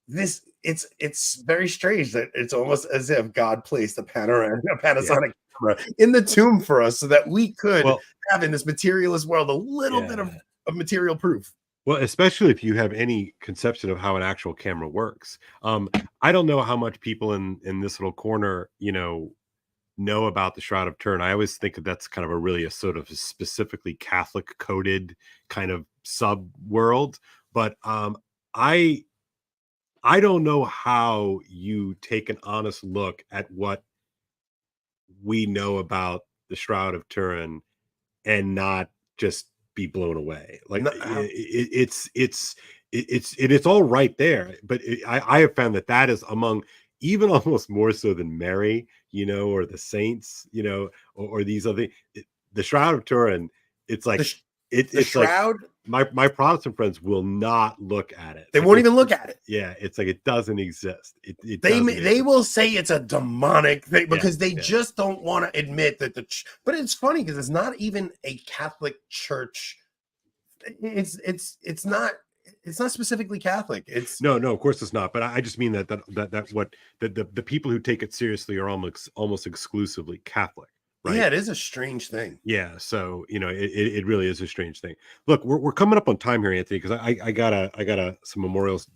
Speaker 2: this, it's very strange that it's almost as if God placed a Panasonic camera in the tomb for us so that we could have in this materialist world a little bit of material proof.
Speaker 1: Well, especially if you have any conception of how an actual camera works. I don't know how much people in this little corner, know about the Shroud of Turin. I always think that that's kind of a sort of specifically Catholic coded kind of sub world. But I don't know how you take an honest look at what we know about the Shroud of Turin and not just be blown away. Like it's all right there. But I have found that is among even almost more so than Mary, or the saints, or these other. The Shroud of Turin. It's like the
Speaker 2: Shroud.
Speaker 1: Like, my Protestant friends will not look at it.
Speaker 2: They won't even look at it.
Speaker 1: Yeah, it's like it doesn't exist.
Speaker 2: They will say it's a demonic thing because they just don't want to admit that but it's funny because it's not even a Catholic church. It's not specifically Catholic. It's
Speaker 1: no, of course it's not. But I just mean that the people who take it seriously are almost exclusively Catholic. Right?
Speaker 2: Yeah, it is a strange thing.
Speaker 1: Yeah, so it really is a strange thing. Look, we're coming up on time here, Anthony, because I got some memorials.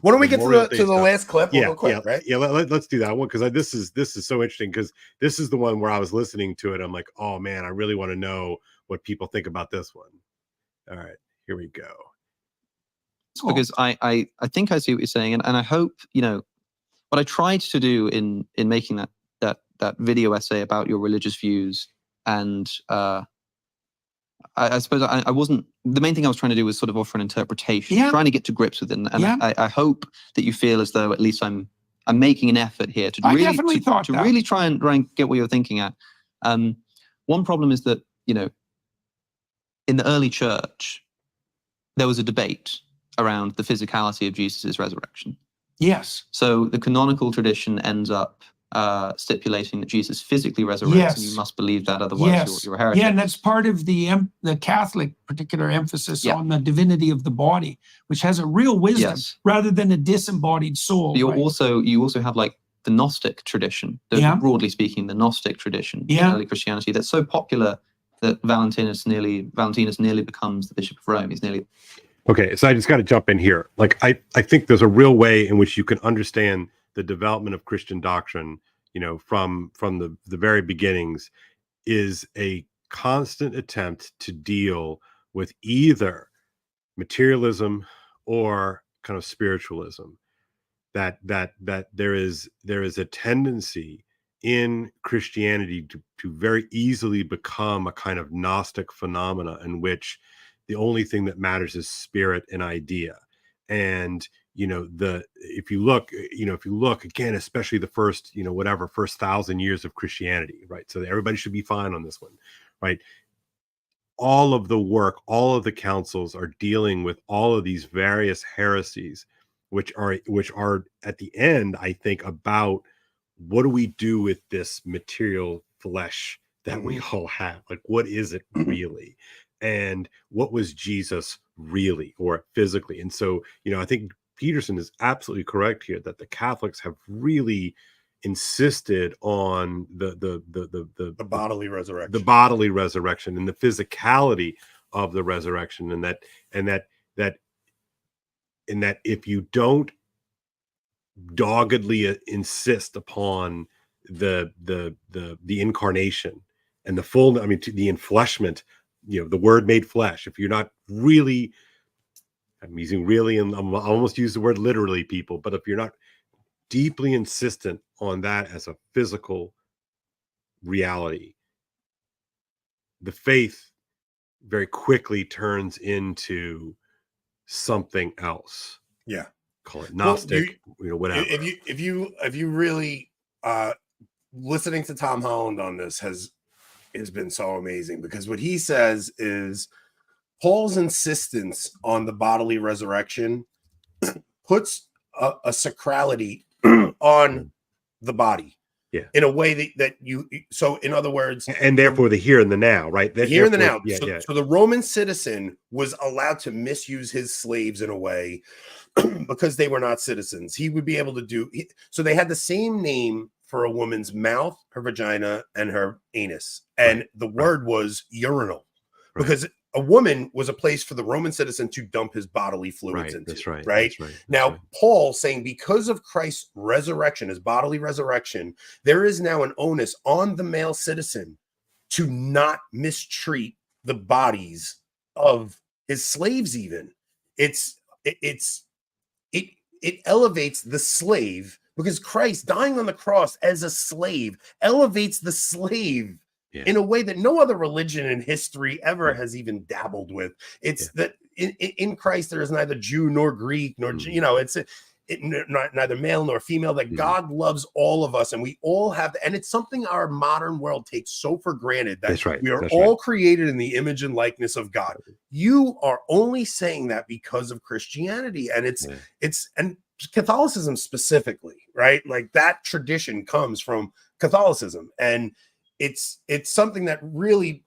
Speaker 2: Why don't we get to the last clip? We'll go quick, right?
Speaker 1: Yeah, let's do that one because this is so interesting because this is the one where I was listening to it. I'm like, oh man, I really want to know what people think about this one. All right, here we go.
Speaker 3: Because I think I see what you're saying, and I hope what I tried to do in making that video essay about your religious views, and I suppose I wasn't, the main thing I was trying to do was sort of offer an interpretation, trying to get to grips with it, and I hope that you feel as though at least I'm making an effort here to really try and get what you're thinking at. One problem is that in the early church there was a debate around the physicality of Jesus' resurrection.
Speaker 4: Yes.
Speaker 3: So the canonical tradition ends up stipulating that Jesus physically resurrects, and you must believe that, otherwise you're a heretic.
Speaker 4: Yeah, and that's part of the Catholic particular emphasis on the divinity of the body, which has a real wisdom rather than a disembodied soul.
Speaker 3: But you also have like the Gnostic tradition, broadly speaking, the Gnostic tradition in early Christianity that's so popular that Valentinus nearly becomes the Bishop of Rome. He's nearly.
Speaker 1: Okay, so I just got to jump in here. Like I think there's a real way in which you can understand the development of Christian doctrine, from the very beginnings, is a constant attempt to deal with either materialism or kind of spiritualism. That there is a tendency in Christianity to very easily become a kind of Gnostic phenomena in which the only thing that matters is spirit and idea. And if you look again, especially the first 1,000 years of Christianity, right? So everybody should be fine on this one, right? All of the work, all of the councils are dealing with all of these various heresies which are at the end, I think, about what do we do with this material flesh that we all have? Like, what is it really? And what was Jesus really, or physically? And so, I think Peterson is absolutely correct here that the Catholics have really insisted on the
Speaker 2: bodily resurrection,
Speaker 1: and the physicality of the resurrection, and that if you don't doggedly insist upon the incarnation and the full, the enfleshment, the Word made flesh, if you're not really, I'm using really, and I almost use the word literally, people, but if you're not deeply insistent on that as a physical reality, the faith very quickly turns into something else.
Speaker 2: Yeah.
Speaker 1: Call it Gnostic, whatever.
Speaker 2: If you really, listening to Tom Holland on this has been so amazing, because what he says is Paul's insistence on the bodily resurrection puts a sacrality on the body.
Speaker 1: Yeah.
Speaker 2: In a way that so in other words,
Speaker 1: and therefore the here and the now, right?
Speaker 2: The here and the now. So the Roman citizen was allowed to misuse his slaves in a way because they were not citizens. He would be able to do, so they had the same name for a woman's mouth, her vagina, and her anus. And the word was urinal, because a woman was a place for the Roman citizen to dump his bodily fluids into.
Speaker 1: That's right.
Speaker 2: Right.
Speaker 1: That's right.
Speaker 2: Now, Paul saying because of Christ's resurrection, his bodily resurrection, there is now an onus on the male citizen to not mistreat the bodies of his slaves. Even it elevates the slave, because Christ dying on the cross as a slave elevates the slave in a way that no other religion in history ever has even dabbled with. It's that in Christ there is neither Jew nor Greek nor neither male nor female, that God loves all of us, and we all have, and it's something our modern world takes so for granted, that we are all created in the image and likeness of God. You are only saying that because of Christianity, and it's and Catholicism specifically, right? Like that tradition comes from Catholicism, and it's something that really,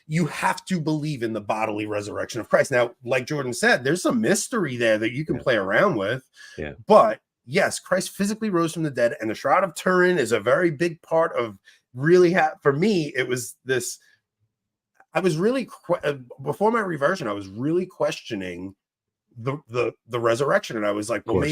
Speaker 2: you have to believe in the bodily resurrection of Christ. Now, like Jordan said, there's some mystery there that you can play around with. Yeah. But yes, Christ physically rose from the dead, and the Shroud of Turin is a very big part of really for me, it was this, I was really, before my reversion, I was really questioning the resurrection, and I was like, well,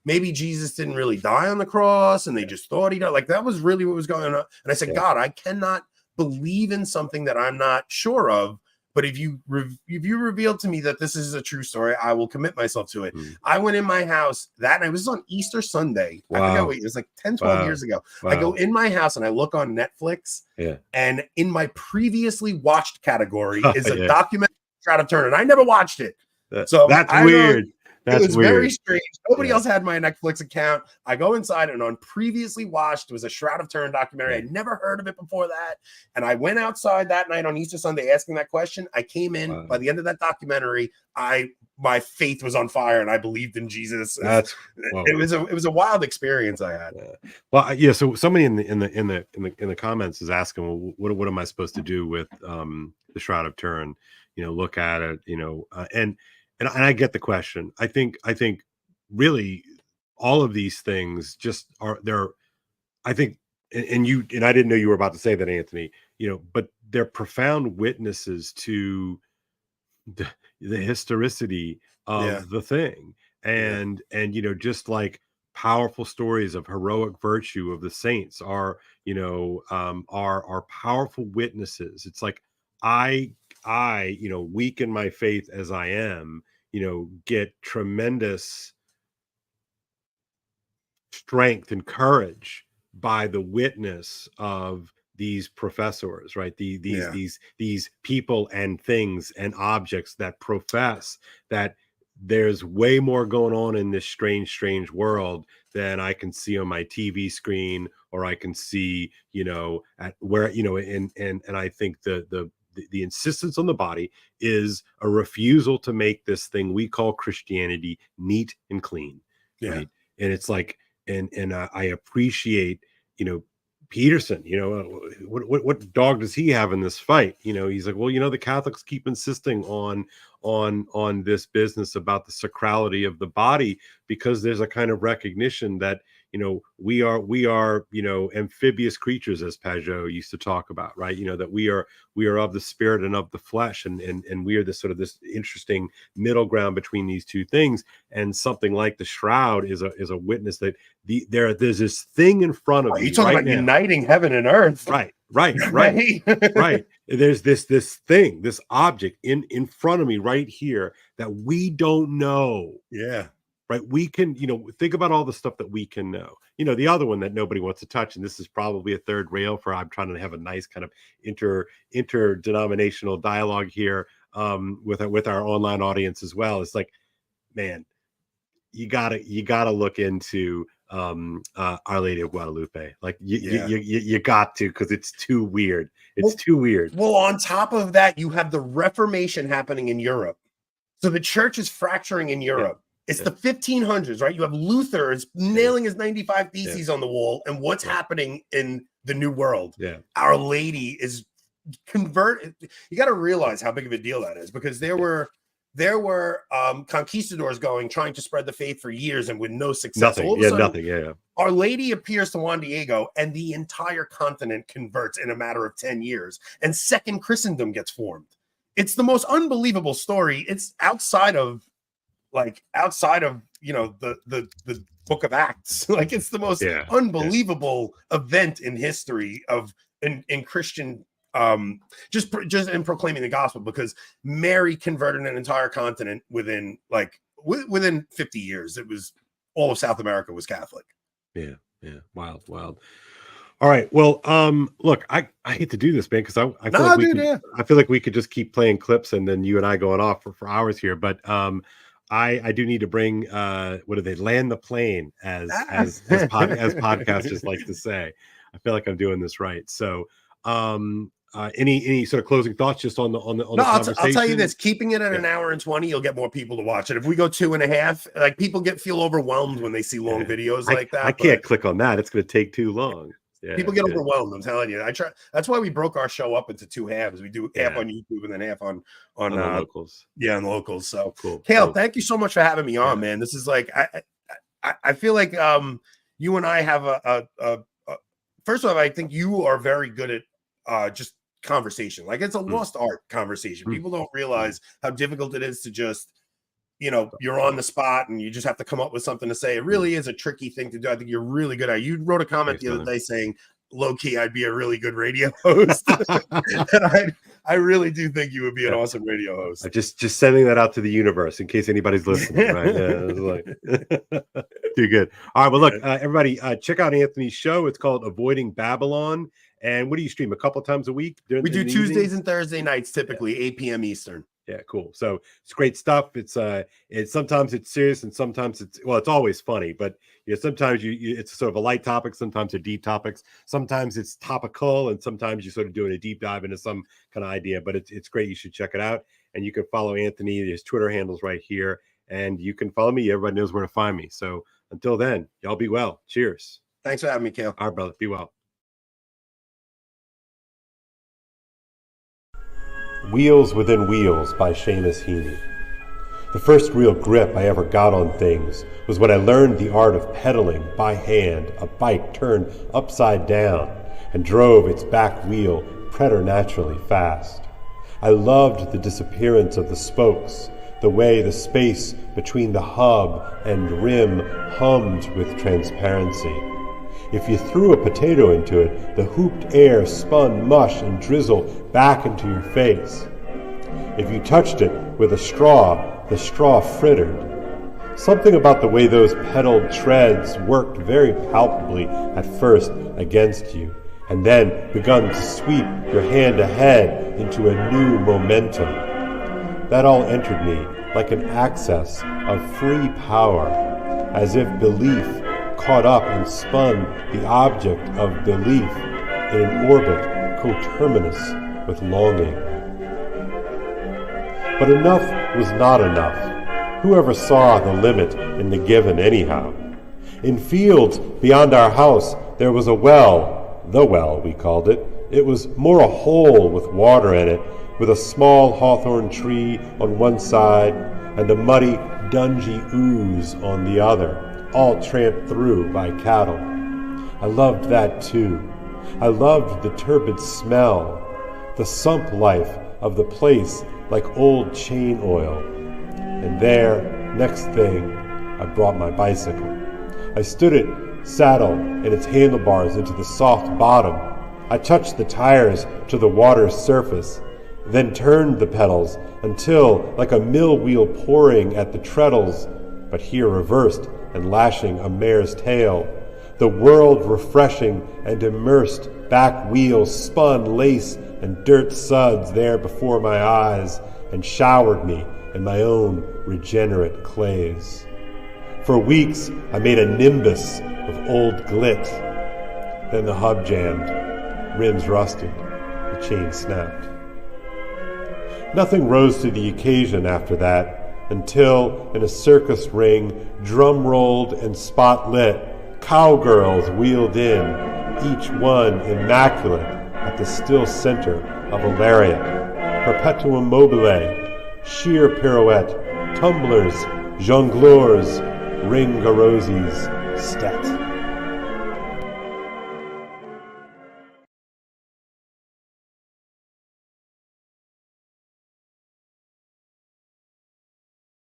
Speaker 2: maybe Jesus didn't really die on the cross, and they just thought he died. Like that was really what was going on. And I said, God, I cannot believe in something that I'm not sure of, but if you revealed to me that this is a true story, I will commit myself to it. I went in my house that night. It was on Easter Sunday. I forgot what it was, like 10-12 years ago. I go in my house and I look on Netflix, and in my previously watched category is a documentary, Shroud of Turin, and I never watched it. So
Speaker 1: that's weird.
Speaker 2: It was very strange. Nobody else had my Netflix account. I go inside, and on previously watched was a Shroud of Turin documentary. I'd never heard of it before that. And I went outside that night on Easter Sunday asking that question. I came in by the end of that documentary. My faith was on fire, and I believed in Jesus. It was a wild experience I had.
Speaker 1: Well, so somebody in the comments is asking, well, what am I supposed to do with the Shroud of Turin? Look at it, and I get the question. I think really all of these things just are there. I think, and I didn't know you were about to say that, Anthony, but they're profound witnesses to the historicity of the thing. And just like powerful stories of heroic virtue of the saints are powerful witnesses. It's like, I weak in my faith as I am, get tremendous strength and courage by the witness of these professors, right? These people and things and objects that profess that there's way more going on in this strange world than I can see on my TV screen, or I can see, at where, and I think the the insistence on the body is a refusal to make this thing we call Christianity neat and clean.
Speaker 2: Yeah.
Speaker 1: Right? And it's like, and I appreciate, Peterson, what dog does he have in this fight? He's like, well, the Catholics keep insisting on this business about the sacrality of the body, because there's a kind of recognition that, we are, amphibious creatures, as Pajot used to talk about, right? That we are of the spirit and of the flesh, and we are this sort of this interesting middle ground between these two things. And something like the shroud is a witness that there's this thing in front of you.
Speaker 2: You're talking about uniting heaven and earth.
Speaker 1: Right. Right. There's this thing, this object in front of me right here that we don't know.
Speaker 2: Yeah.
Speaker 1: Right. We can, think about all the stuff that we can know. The other one that nobody wants to touch, and this is probably a third rail for, I'm trying to have a nice kind of interdenominational dialogue here with our online audience as well. It's like, man, you gotta look into Our Lady of Guadalupe. Like you got to, because it's too weird. Too weird.
Speaker 2: Well, on top of that, you have the Reformation happening in Europe. So the church is fracturing in Europe. Yeah. It's the 1500s, right? You have Luther is nailing his 95 Theses on the wall. And what's happening in the New World?
Speaker 1: Yeah.
Speaker 2: Our Lady is converted. You got to realize how big of a deal that is, because there were conquistadors trying to spread the faith for years and with no success.
Speaker 1: Nothing. Yeah.
Speaker 2: Our Lady appears to Juan Diego, and the entire continent converts in a matter of 10 years, and Second Christendom gets formed. It's the most unbelievable story. It's outside of the Book of Acts. Like, it's the most unbelievable event in history in Christian. Just in proclaiming the gospel, because Mary converted an entire continent within 50 years. It was all of South America was Catholic. Yeah. Wild. All right. Well, look, I hate to do this, man, because I feel like we could just keep playing clips and then you and I going off for hours here. But I do need to bring what do they land the plane as podcasters like to say. I feel like I'm doing this right. So any sort of closing thoughts just on the conversation? I'll tell you this: keeping it at an hour and 20, you'll get more people to watch it. If we go 2.5, like, people feel overwhelmed when they see long videos like that. I can't click on that; it's going to take too long. Yeah, people get overwhelmed. I'm telling you. That's why we broke our show up into 2 halves. We do half on YouTube and then half on the locals. Yeah, on the locals. So cool. Cale, thank you so much for having me on, man. This is like I feel like you and I have a first of all, I think you are very good at just conversation. Like, it's a lost art conversation. People don't realize how difficult it is to just, you're on the spot and you just have to come up with something to say. It really is a tricky thing to do. I think you're really good at it. You wrote a comment the other day saying, low key, I'd be a really good radio host. And I really do think you would be an awesome radio host. Just sending that out to the universe in case anybody's listening. Right? Too good. All right. Well, look, everybody, check out Anthony's show. It's called Avoiding Babylon. And what do you stream? A couple times a week? We do Tuesdays and Thursday nights, typically 8 p.m. Eastern. Yeah, cool. So it's great stuff. It's sometimes it's serious and sometimes it's always funny, but sometimes it's sort of a light topic, sometimes they're deep topics, sometimes it's topical, and sometimes you're sort of doing a deep dive into some kind of idea. But it's great. You should check it out. And you can follow Anthony. His Twitter handle's right here. And you can follow me. Everybody knows where to find me. So until then, y'all be well. Cheers. Thanks for having me, Cale. All right, brother. Be well. Wheels Within Wheels by Seamus Heaney. The first real grip I ever got on things was when I learned the art of pedaling by hand a bike turned upside down and drove its back wheel preternaturally fast. I loved the disappearance of the spokes, the way the space between the hub and rim hummed with transparency. If you threw a potato into it, the hooped air spun mush and drizzle back into your face. If you touched it with a straw, the straw frittered. Something about the way those pedaled treads worked very palpably at first against you, and then begun to sweep your hand ahead into a new momentum. That all entered me like an access of free power, as if belief caught up and spun the object of belief in an orbit coterminous with longing.
Speaker 1: But enough was not enough. Whoever saw the limit in the given anyhow? In fields beyond our house there was a well, the well we called it. It was more a hole with water in it, with a small hawthorn tree on one side and a muddy, dungy ooze on the other, all tramped through by cattle. I loved that too. I loved the turbid smell, the sump life of the place like old chain oil. And there, next thing, I brought my bicycle. I stood it, saddle and its handlebars into the soft bottom. I touched the tires to the water's surface, then turned the pedals until, like a mill wheel pouring at the treadles, but here reversed and lashing a mare's tail, the world refreshing and immersed back wheels spun lace and dirt suds there before my eyes and showered me in my own regenerate clays. For weeks I made a nimbus of old glit. Then the hub jammed, rims rusted, the chain snapped. Nothing rose to the occasion after that, until in a circus ring, drum rolled and spot lit, cowgirls wheeled in, each one immaculate at the still center of a lariat, perpetuum mobile, sheer pirouette, tumblers, jongleurs, ringarosis, stat.